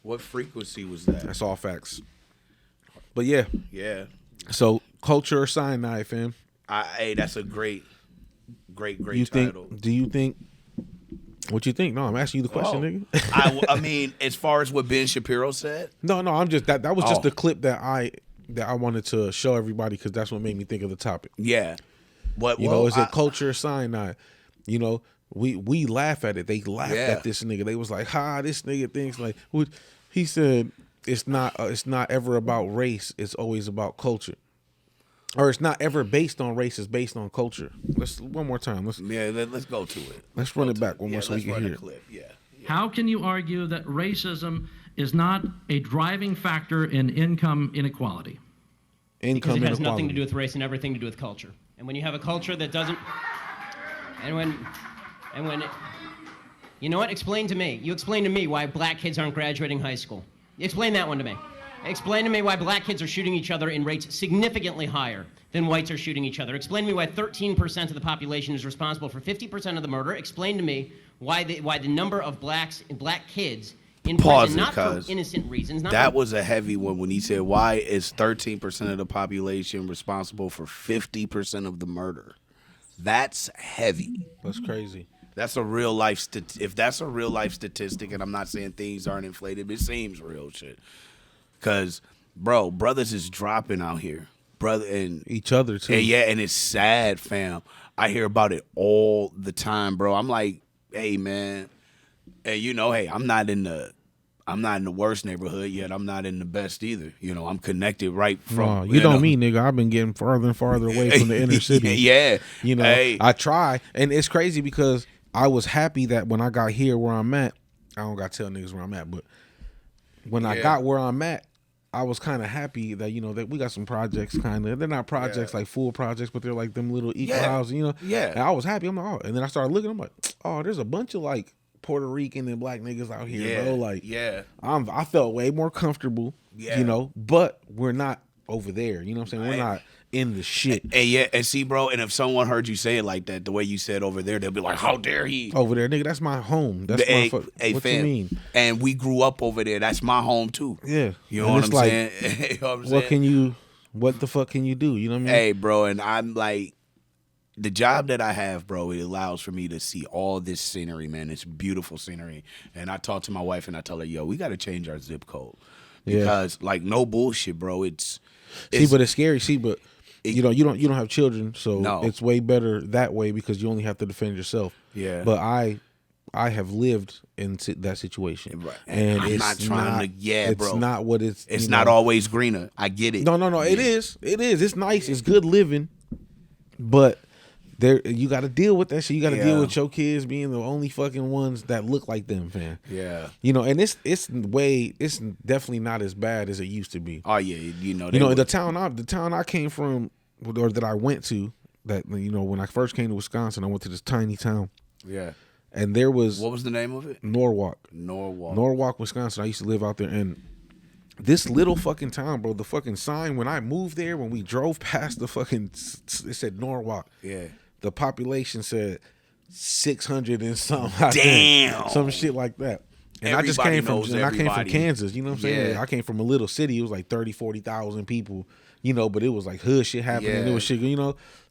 what frequency was that? That's all facts. But yeah, Yeah. so culture or cyanide, fam. Hey, that's a great You title. think? Do you think? What you think? No, I'm asking you the question, nigga. I mean, as far as what Ben Shapiro said, No, I'm just that was just Oh. the clip that I wanted to show everybody because that's what made me think of the topic. yeah. What You know, is it culture or cyanide? You know, we laugh at it. They laughed Yeah. at this nigga. They was like, "Ha, this nigga thinks like." He said, "It's not ever about race. It's always about culture." or it's not ever based on race. It's based on culture. Let's one more time. Let's go to it. Let's run it back one more so we can hear it. Clip. Yeah. How can you argue that racism is not a driving factor in income inequality? Because it has nothing to do with race and everything to do with culture. And when you have a culture that doesn't, and when, you know what? Explain to me. You explain to me why black kids aren't graduating high school. Explain that one to me. Explain to me why black kids are shooting each other in rates significantly higher than whites are shooting each other. Explain to me why 13% of the population is responsible for 50% of the murder. Explain to me why the number of black kids in prison, not for innocent reasons. That was a heavy one when he said, why is 13% of the population responsible for 50% of the murder? That's heavy. That's crazy. That's a real life if that's a real life statistic, and I'm not saying things aren't inflated, it seems real shit. Cause, bro, brothers is dropping out here. Brother and each other too. And yeah, and it's sad, fam. I hear about it all the time, bro. I'm like, hey man, hey, hey, I'm not in the worst neighborhood yet. I'm not in the best either. I'm connected right from. No, you don't mean, nigga. I've been getting farther and farther away from the inner city. Yeah. Hey. I try, and it's crazy because I was happy that when I got here where I'm at, I don't got to tell niggas where I'm at, but when I got where I'm at, I was kind of happy that, that we got some projects kind of. They're not projects like full projects, but they're like them little equal houses, Yeah. And I was happy. I'm like, oh. And then I started looking, I'm like, oh, there's a bunch of like Puerto Rican and black niggas out here, bro. Like, I felt way more comfortable, but we're not over there. You know what I'm saying? We're not in the shit. And see, bro, and if someone heard you say it like that, the way you said over there, they'll be like, how dare he? Over there, nigga, that's my home. That's what fam, you mean? And we grew up over there. That's my home too. Yeah. You know what I'm saying? You know what I'm saying? What the fuck can you do? You know what I mean? Hey, bro, and I'm like, the job that I have, bro, it allows for me to see all this scenery, man. It's beautiful scenery. And I talk to my wife and I tell her, yo, we got to change our zip code. Because, like, no bullshit, bro. It's but it's scary. But you don't have children, so it's way better that way because you only have to defend yourself. Yeah. But I have lived in that situation, right. And I'm it's not trying to. It's not what it's. It's not always greener. I get it. No. It is. It's nice. It's good living, but you got to deal with that shit. You got to deal with your kids being the only fucking ones that look like them, fam. Yeah. And it's definitely not as bad as it used to be. Oh yeah, the town I came from, or that I went to, that when I first came to Wisconsin, I went to this tiny town. Yeah. And there was, what was the name of it? Norwalk, Wisconsin. I used to live out there, and this little fucking town, bro. The fucking sign when I moved there, when we drove past the fucking, it said Norwalk. Yeah. The population said 600 and something. Damn. Some shit like that. And I just came from Kansas, you know what I'm saying? I came from a little city. It was like 30, 40,000 people, but it was like hood shit happening. It was shit,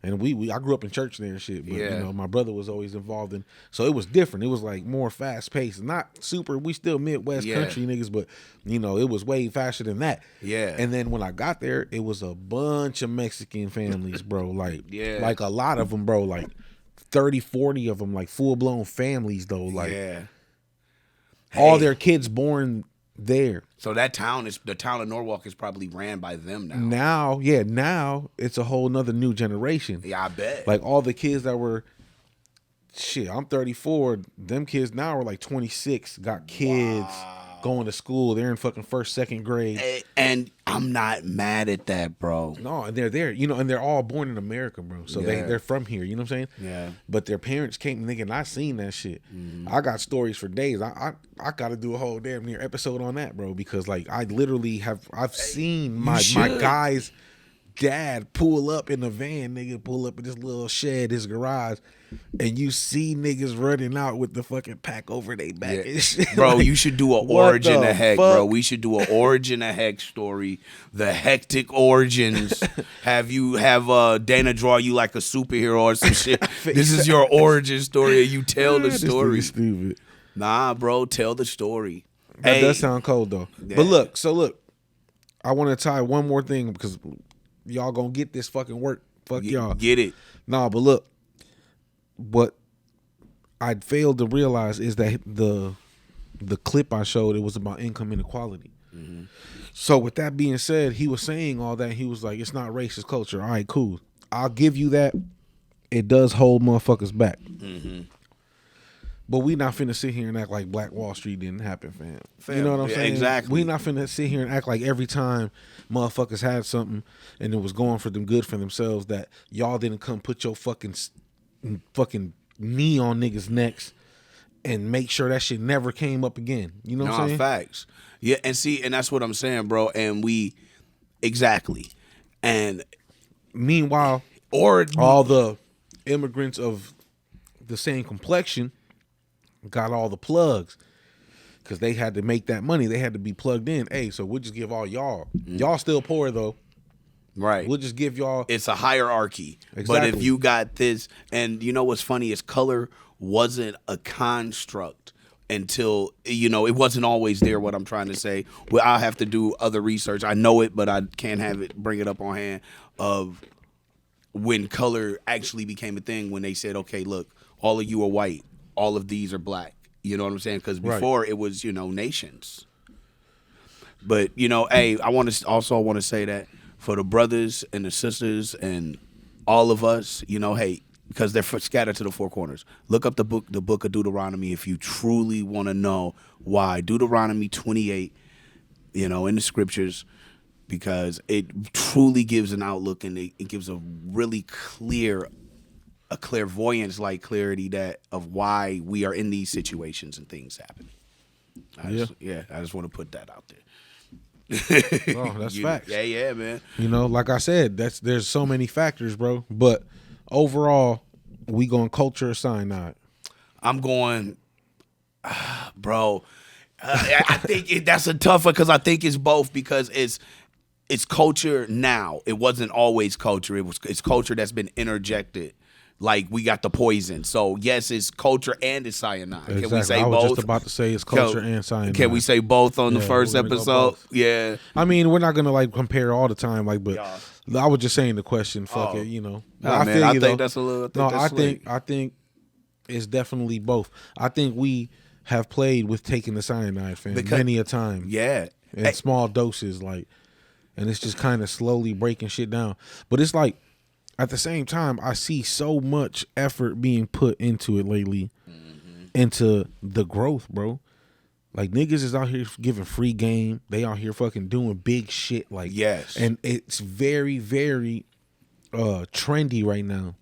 and I grew up in church there and shit, but my brother was always involved in, so it was different. It was like more fast paced, not super, we still Midwest country niggas, but it was way faster than that. Yeah. And then when I got there, it was a bunch of Mexican families, bro. Like, like a lot of them, bro, like 30, 40 of them, like full blown families though. Like, all their kids born there. So the town of Norwalk is probably ran by them now. Now it's a whole nother new generation. Yeah, I bet. Like all the kids that were, I'm 34. Them kids now are like 26, got kids, going to school. They're in fucking first, second grade. And I'm not mad at that, bro. No, and they're there, and they're all born in America, bro. So they're from here, you know what I'm saying? Yeah. But their parents came, nigga, and I seen that shit. Mm-hmm. I got stories for days. I got to do a whole damn near episode on that, bro, because like I literally I've seen my guy's dad pull up in a van, nigga, pull up in this little shed, his garage, and you see niggas running out with the fucking pack over their back and shit. Bro, like, you should do an origin of heck, bro. We should do an origin of heck story. The hectic origins. have Dana draw you like a superhero or some shit. This is your origin story, and you tell the story. This stupid. Nah, bro, tell the story. That does sound cold though. Yeah. But look, I want to tie one more thing because y'all gonna get this fucking work. Fuck y'all. Get it. Nah, but look, what I failed to realize is that the clip I showed, it was about income inequality. So with that being said, he was saying all that. He was like, it's not racist culture. All right, cool. I'll give you that. It does hold motherfuckers back. But we not finna sit here and act like Black Wall Street didn't happen, fam. You know what I'm saying? Exactly. We not finna sit here and act like every time motherfuckers had something and it was going for them good for themselves that y'all didn't come put your fucking knee on niggas' necks and make sure that shit never came up again. You know what I'm saying? Facts. Yeah, and see, and that's what I'm saying, bro. And exactly. And meanwhile, all the immigrants of the same complexion got all the plugs because they had to make that money. They had to be plugged in. Hey, so we'll just give all y'all. Y'all still poor though. Right. We'll just give y'all. It's a hierarchy. Exactly. But if you got this, and you know what's funny is color wasn't a construct until, it wasn't always there, what I'm trying to say. Well, I'll have to do other research. I know it, but I can't bring it up on hand of when color actually became a thing, when they said, okay, look, all of you are white. All of these are black. You know what I'm saying? Because before it was, nations. But, hey, I want to say that for the brothers and the sisters and all of us, hey, because they're scattered to the four corners. Look up the book of Deuteronomy if you truly want to know why. Deuteronomy 28, in the scriptures, because it truly gives an outlook and it gives a really clairvoyance-like clarity of why we are in these situations and things happen. I just want to put that out there. Oh, that's facts. Yeah, man. Like I said, there's so many factors, bro. But overall, we going culture or cyanide? I'm going, bro. I think that's a tough one because I think it's both, because it's culture now. It wasn't always culture. It's culture that's been interjected. Like, we got the poison. So, yes, it's culture and it's cyanide. Exactly. Can we say both? I was just about to say it's culture and cyanide. Can we say both on the first episode? Yeah. I mean, we're not going to, compare all the time, but I was just saying the question. Fuck it, I think that's a little... I think it's definitely both. I think we have played with taking the cyanide, fam, many a time. Yeah. In small doses, and it's just kind of slowly breaking shit down. But it's like, at the same time, I see so much effort being put into it lately, into the growth, bro. Like, niggas is out here giving free game. They out here fucking doing big shit. Yes. And it's very, very trendy right now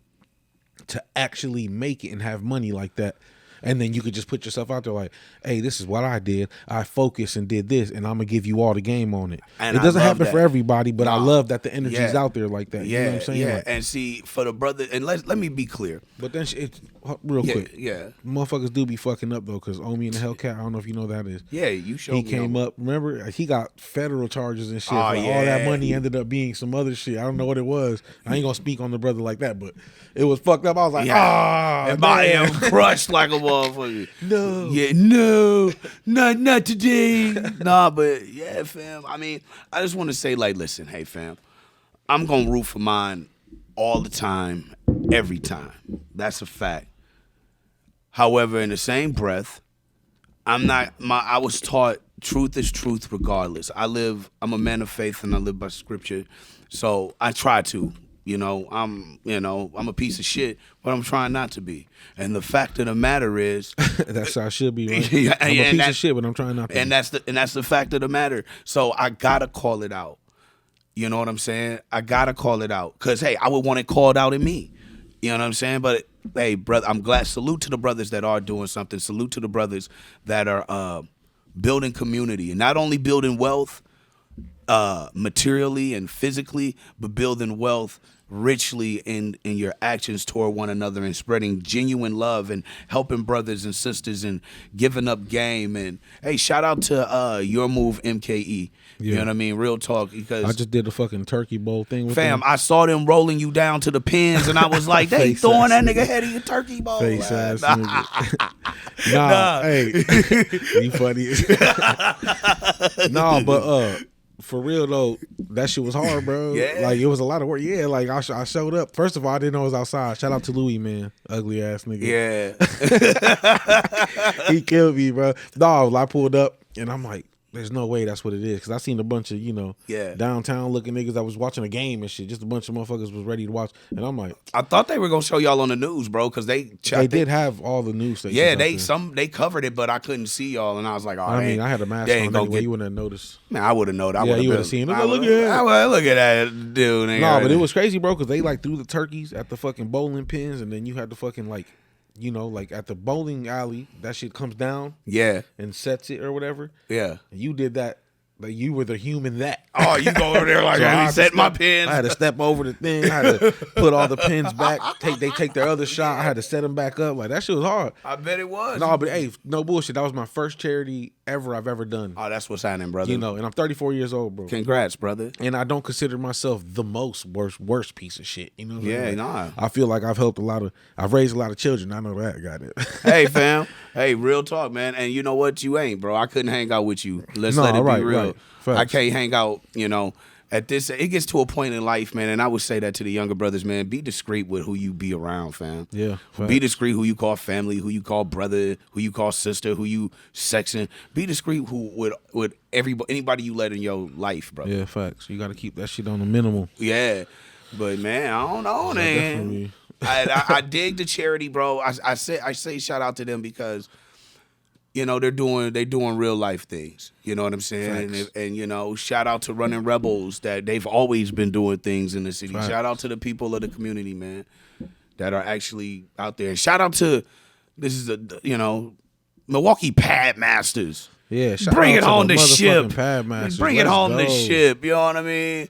to actually make it and have money like that. And then you could just put yourself out there like, hey, this is what I did. I focused and did this, and I'm going to give you all the game on it. And it doesn't happen for everybody, but I love that the energy's out there like that. Yeah, you know what I'm saying? Yeah, and see, for the brother, and let me be clear. But then, real quick. Yeah. Motherfuckers do be fucking up, though, because Omi and the Hellcat, I don't know if you know that is. Yeah, you showed me. He came up, remember? He got federal charges and shit. All that money ended up being some other shit. I don't know what it was. I ain't going to speak on the brother like that, but it was fucked up. I was like, and my am crushed like a motherfucker. No. Yeah, no. Not today. Nah, but yeah, fam. I mean, I just want to say, listen, hey, fam, I'm going to root for mine all the time, every time. That's a fact. However, in the same breath, I was taught truth is truth regardless. I'm a man of faith and I live by scripture. So I try to. I'm a piece of shit, but I'm trying not to be. And the fact of the matter is, that's how I should be. Right? I'm a piece of shit, but I'm trying not to. And that's the fact of the matter. So I gotta call it out. You know what I'm saying? I gotta call it out, cause hey, I would want it called out in me. You know what I'm saying? But hey, brother, I'm glad. Salute to the brothers that are doing something. Salute to the brothers that are building community, and not only building wealth materially and physically, but building wealth richly in your actions toward one another and spreading genuine love and helping brothers and sisters and giving up game. And hey, shout out to Your Move MKE. You know what I mean? Real talk, because I just did a fucking turkey bowl thing with fam, them. I saw them rolling you down to the pins and I was like, they throwing that nigga head of your turkey bowl. Face ass nigga. Nah, hey. You funny. Nah, but for real though, that shit was hard, bro. Yeah. Like, it was a lot of work. Yeah, like I showed up. First of all, I didn't know it was outside. Shout out to Louis, man. Ugly ass nigga. Yeah. He killed me, bro. Dog, I pulled up and I'm like, there's no way that's what it is. Because I seen a bunch of, downtown looking niggas that was watching a game and shit. Just a bunch of motherfuckers was ready to watch. And I'm like, I thought they were gonna show y'all on the news, bro, because they did have all the news stations. Yeah, out they covered it, but I couldn't see y'all, and I was like, oh, I mean, I had a mask on anyway. You wouldn't have noticed. Man, I would have known. Yeah, you would have seen it. Look at that dude. No, but it was crazy, bro, because they like threw the turkeys at the fucking bowling pins, and then you had the fucking like at the bowling alley, that shit comes down, and sets it or whatever. Yeah, and you did that. Like you were the human that. Oh, you go over there like, I set my pins. I had to step over the thing. I had to put all the pins back. They take their other shot. I had to set them back up. Like that shit was hard. I bet it was. No, but hey, no bullshit. That was my first charity I've ever done. Oh, that's what's happening, brother. And I'm 34 years old, bro. Congrats, brother. And I don't consider myself the most worst piece of shit. You know what I'm saying? Nah. I feel like I've raised a lot of children. I know that. Got it. Hey, fam. Hey, real talk, man. And you know what? You ain't, bro. I couldn't hang out with you. Let's let it be real. Right. I can't hang out, at this. It gets to a point in life, man, and I would say that to the younger brothers, man. Be discreet with who you be around, fam. Yeah. Facts. Be discreet who you call family, who you call brother, who you call sister, who you sexing. Be discreet with anybody you let in your life, bro. Yeah, facts. You got to keep that shit on the minimal. Yeah, but man, I don't know, man. I dig the charity, bro. I say shout out to them because they're doing real life things. You know what I'm saying? And shout out to Running Rebels that they've always been doing things in the city. Facts. Shout out to the people of the community, man, that are actually out there. Shout out to Milwaukee Pad Masters. Yeah, bring it on the ship. Pad Masters. Bring it on the ship. You know what I mean?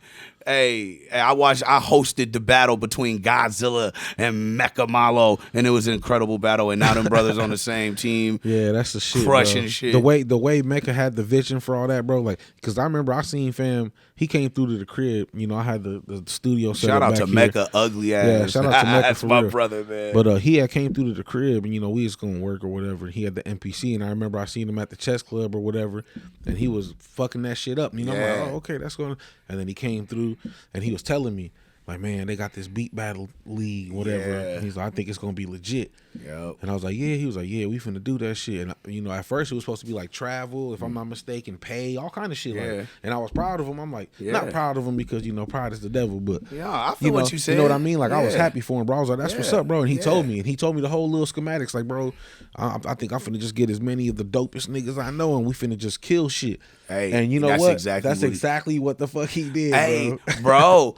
Hey, I hosted the battle between Godzilla and Meccah Maloh, and it was an incredible battle. And now them brothers on the same team. Yeah, that's the shit. Crushing bro. shit. The way Meccah had the vision for all that, bro. Like, cause I remember I seen fam. He came through to the crib. I had the studio set Shout up out back to here. Meccah, ugly ass. Yeah, shout out to Meccah. That's for my real. brother, man. But he had came through to the crib, and we was gonna work or whatever. He had the NPC, and I remember I seen him at the chess club or whatever, and he was fucking that shit up. I'm like, oh, okay, that's going. And then he came through, and he was telling me, like, man, they got this beat battle league, whatever. Yeah. And he's like, I think it's gonna be legit. Yep. And I was like, yeah. He was like, yeah, we finna do that shit. And at first it was supposed to be like travel, if I'm not mistaken, pay, all kind of shit. Yeah. Like, and I was proud of him. I'm like, not proud of him because pride is the devil, but yeah, I feel what you said. You know what I mean? Like I was happy for him, bro. I was like, that's what's up, bro. And he told me the whole little schematics. Like, bro, I think I'm finna just get as many of the dopest niggas I know, and we finna just kill shit. Hey, and you know that's what? Exactly what the fuck he did. Hey, bro.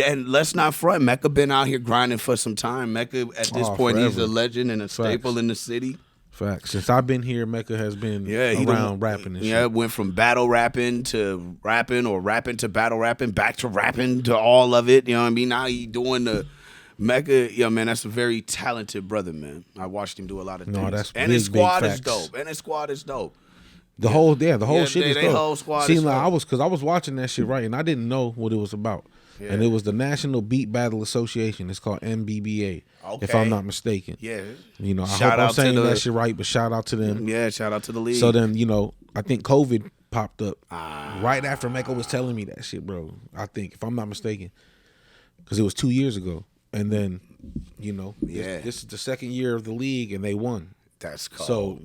And let's not front. Meccah been out here grinding for some time. Meccah, at this point, forever. he's a legend and a staple in the city. Facts. Since I've been here, Meccah has been around rapping and shit. Yeah, went from battle rapping to rapping or rapping to battle rapping, back to rapping to all of it. You know what I mean? Now he doing the Meccah. Yeah, man, that's a very talented brother, man. I watched him do a lot of things. No, that's and big, his squad big is dope. And his squad is dope. The whole shit is they dope. whole squad See, is like, dope. I was watching that shit, right, and I didn't know what it was about. Yeah. And it was the National Beat Battle Association. It's called NBBA, if I'm not mistaken. Yeah. I hope I'm saying that shit right, but shout out to them. Yeah, shout out to the league. So then, I think COVID popped up right after Meccah was telling me that shit, bro. I think, if I'm not mistaken, because it was 2 years ago. And then, this is the second year of the league, and they won. That's cool. So,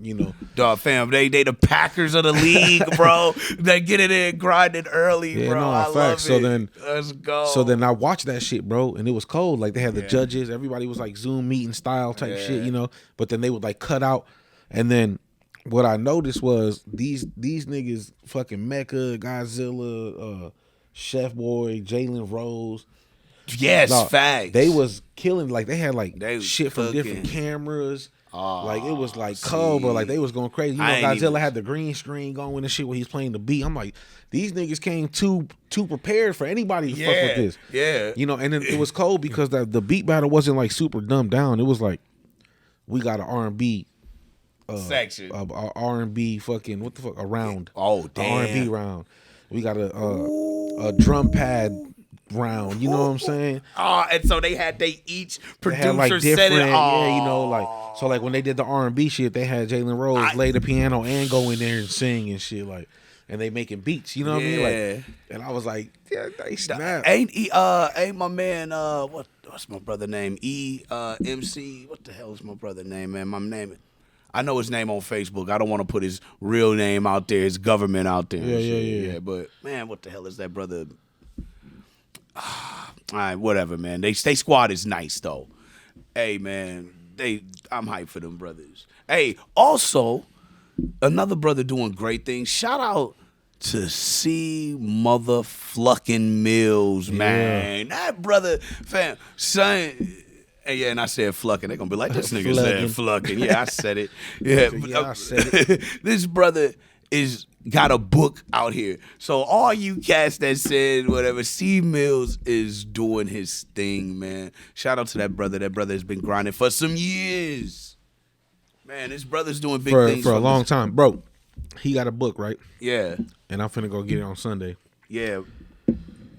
dog, fam, they the Packers of the league, bro. They get it in, grinding early, bro. No, I love so it. then, let's go. So then I watched that shit, bro, and it was cold. Like, they had the judges. Everybody was like Zoom meeting style type shit, But then they would like cut out. And then what I noticed was these niggas, fucking Meccah, Godzilla, Chef Boy, Jalen Rose. Yes, facts. They was killing. Like, they had like they shit from different cameras. Like, it was like cold, bro. Like, they was going crazy. Godzilla had the green screen going and shit when he's playing the beat. I'm like, these niggas came too prepared for anybody to fuck with this. Yeah. And it was cold because the beat battle wasn't like super dumbed down. It was like, we got an R&B section. R&B fucking, what the fuck, a round. Oh, damn. R&B round. We got a drum pad round, you know what I'm saying? And so they each producer had like different, set it. So like when they did the R&B shit, they had Jalen Rose lay the piano and go in there and sing and shit, like, and they making beats, you know what I mean? Like, and I was like, yeah, they snap. Ain't my man, what's my brother name? MC, what the hell is my brother name, man? My name, I know his name on Facebook. I don't want to put his real name out there, his government out there. Yeah. But man, what the hell is that brother? All right, whatever, man. They squad is nice though. Hey, man, I'm hyped for them brothers. Hey, also another brother doing great things. Shout out to C motherfucking Mills, man. That brother, fam, son. Yeah, and I said flucking. They're gonna be like, this nigga said flucking. Yeah, I said it. Yeah, I said it. This brother got a book out here. So all you cats that said whatever, C Mills is doing his thing, man. Shout out to that brother. That brother has been grinding for some years. Man, this brother's doing big things for a long time, bro. He got a book, right? Yeah. And I'm finna go get it on Sunday. Yeah.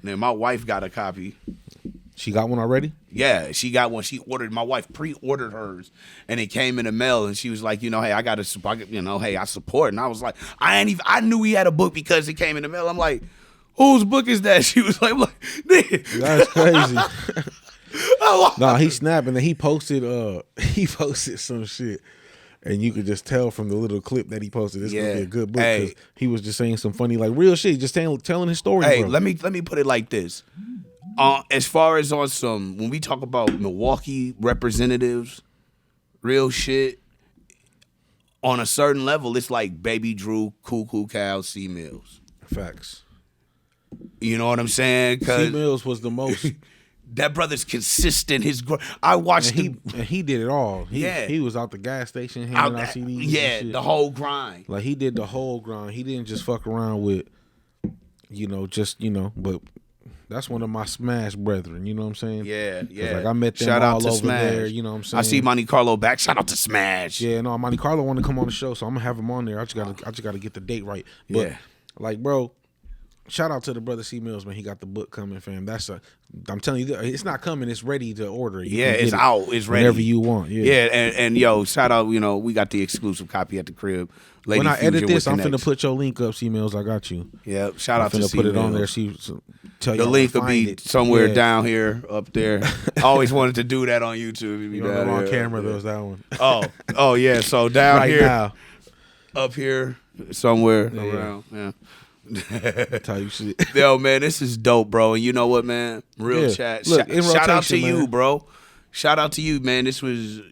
Now my wife got a copy. She got one already? Yeah, she got one. My wife pre-ordered hers, and it came in the mail. And she was like, hey, I got to, hey, I support. And I was like, I knew he had a book because it came in the mail. I'm like, whose book is that? She was like, that's crazy. Nah, he snapping. And he posted some shit, and you could just tell from the little clip that he posted, this gonna be a good book because he was just saying some funny, like real shit, just telling his story. Hey, bro. let me put it like this. As far as when we talk about Milwaukee representatives, real shit, on a certain level, it's like Baby Drew, Cool Cal, C Mills. Facts. You know what I'm saying? C Mills was the most. That brother's consistent. I watched and he did it all. He was out the gas station handing out CDs. Yeah, the whole grind. Like he did the whole grind. He didn't just fuck around with, but. That's one of my Smash brethren, you know what I'm saying? Yeah. Like I met them Shout all out to over Smash. there, you know what I'm saying? I see Monte Carlo back. Shout out to Smash. Yeah, no, Monte Carlo want to come on the show, so I'm gonna have him on there. I just gotta get the date right. But like, bro, shout out to the brother C Mills, man. He got the book coming, fam. I'm telling you, it's not coming. It's ready to order. It's out. It's ready. Whenever you want. Yeah. And yo, shout out. We got the exclusive copy at the crib. Lady when I Fusion edit this, with I'm Connects. finna put your link up, C Mills. I got you. Yeah, shout out to C put it Mills. on there. Tell the link will be somewhere down here, up there. I always wanted to do that on YouTube. You on the wrong camera, there was that one. Oh yeah. So down right here, now. up here, somewhere around. Yeah. Tell you shit. Yo, man, this is dope, bro. And you know what, man? Real chat. Look, shout out to man. you, bro. Shout out to you, man. This nigga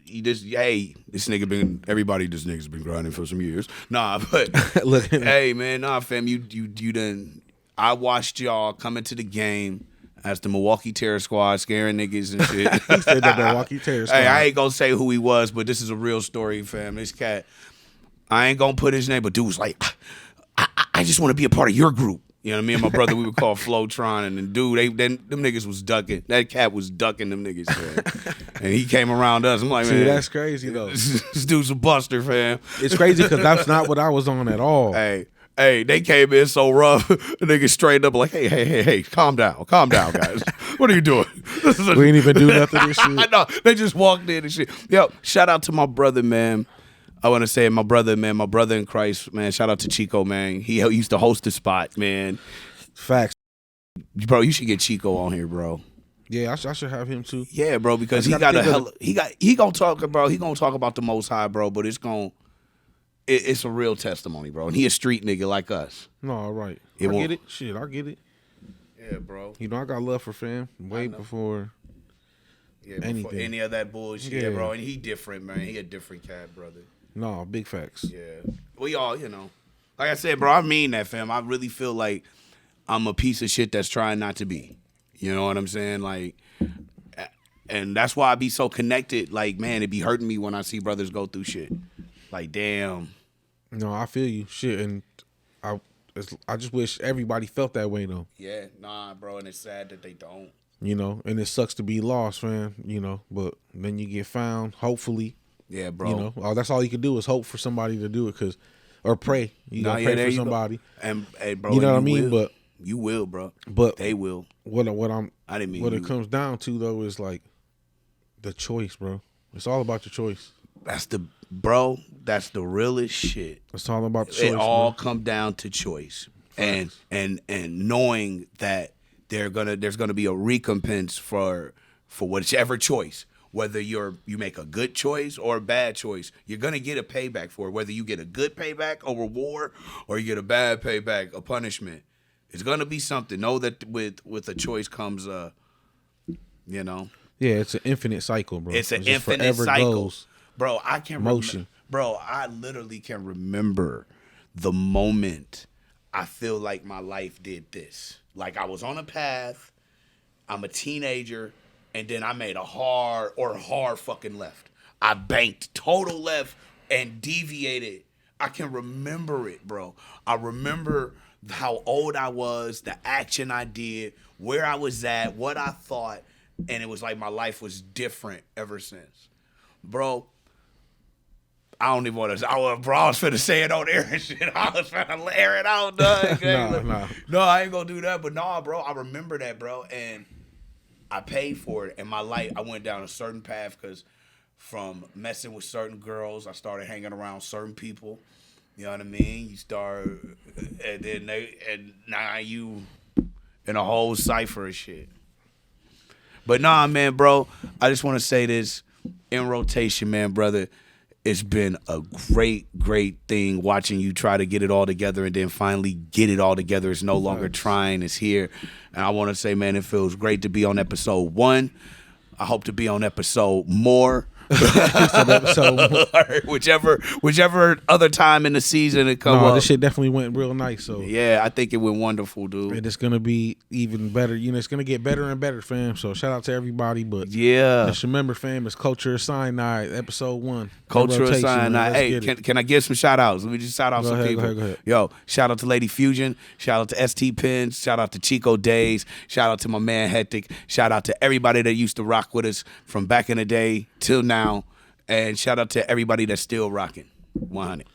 this nigga's been grinding for some years. Nah, but look, hey, man, fam, you done. I watched y'all come into the game as the Milwaukee Terror Squad, scaring niggas and shit. He said the Milwaukee Terror Squad. Hey, I ain't gonna say who he was, but this is a real story, fam. This cat, I ain't gonna put his name, but dude was like, I just want to be a part of your group. You know what I mean? Me and my brother, we would call Flotron, and dude, them niggas was ducking. That cat was ducking them niggas, man. And he came around us. I'm like, man, that's crazy though. This dude's a buster, fam. It's crazy because that's not what I was on at all. Hey, they came in so rough. The niggas straightened up like, hey, calm down, guys. What are you doing? We ain't even do nothing this shit. I know. They just walked in and shit. Yo, shout out to my brother, man. I want to say my brother in Christ, man. Shout out to Chico, man. He used to host the spot, man. Facts. Bro, you should get Chico on here, bro. Yeah, I should have him too. Yeah, bro, because he gonna talk about the Most High, bro, but it's a real testimony, bro. And he a street nigga like us. No, right. I get it. Shit, I get it. Yeah, bro. I got love for fam way before anything. Before any of that bullshit, yeah, bro. And he different, man. He a different cat, brother. No, big facts. Yeah. We all, like I said, bro, I mean that, fam. I really feel like I'm a piece of shit that's trying not to be. You know what I'm saying? Like, and that's why I be so connected. Like, man, it be hurting me when I see brothers go through shit. Like, damn. No, I feel you. Shit, and I just wish everybody felt that way, though. Yeah, nah, bro, and it's sad that they don't. And it sucks to be lost, man, but then you get found, hopefully. Yeah, bro. That's all you can do is hope for somebody to do it, or pray. You gotta pray for somebody. And hey, bro, you know what I mean? But you will, bro. But they will. What it comes down to though is like the choice, bro. It's all about your choice. That's the realest shit. It's all about the choice. It all come down to choice. And knowing that there's gonna be a recompense for whichever choice. whether you make a good choice or a bad choice, you're gonna get a payback for it. Whether you get a good payback, a reward, or you get a bad payback, a punishment, it's gonna be something. Know that with a choice comes you know. Yeah, it's an infinite cycle, bro. It's an just infinite forever cycle, goes. bro. I can motion, bro. I literally can remember the moment I feel like my life did this. Like I was on a path. I'm a teenager, and then I made a hard fucking left. I banked total left and deviated. I can remember it, bro. I remember how old I was, the action I did, where I was at, what I thought, and it was like my life was different ever since. Bro, I don't even want to. I was finna say it on air and shit. I was finna air it out, dog. No, I ain't gonna do that. But nah, bro, I remember that, bro, and I paid for it. And my life, I went down a certain path because from messing with certain girls, I started hanging around certain people. You know what I mean? You start, and now you in a whole cipher of shit. But nah, man, bro, I just want to say this in rotation, man, brother. It's been a great, great thing watching you try to get it all together and then finally get it all together. It's no longer trying, it's here. And I want to say, man, it feels great to be on episode 1. I hope to be on episode more. whichever other time in the season it come up. This shit definitely went real nice. So yeah, I think it went wonderful, dude. And it's gonna be even better. You know, it's gonna get better and better, fam. So shout out to everybody. But yeah, just remember, fam, it's Culture of Cyanide, episode 1. Culture of Cyanide. Hey, can I give some shout outs? Let me just shout out some people. Go ahead. Yo, shout out to Lady Fusion. Shout out to ST Pins. Shout out to Chico Days. Shout out to my man Hectic. Shout out to everybody that used to rock with us from back in the day till now. And shout out to everybody that's still rocking. 100.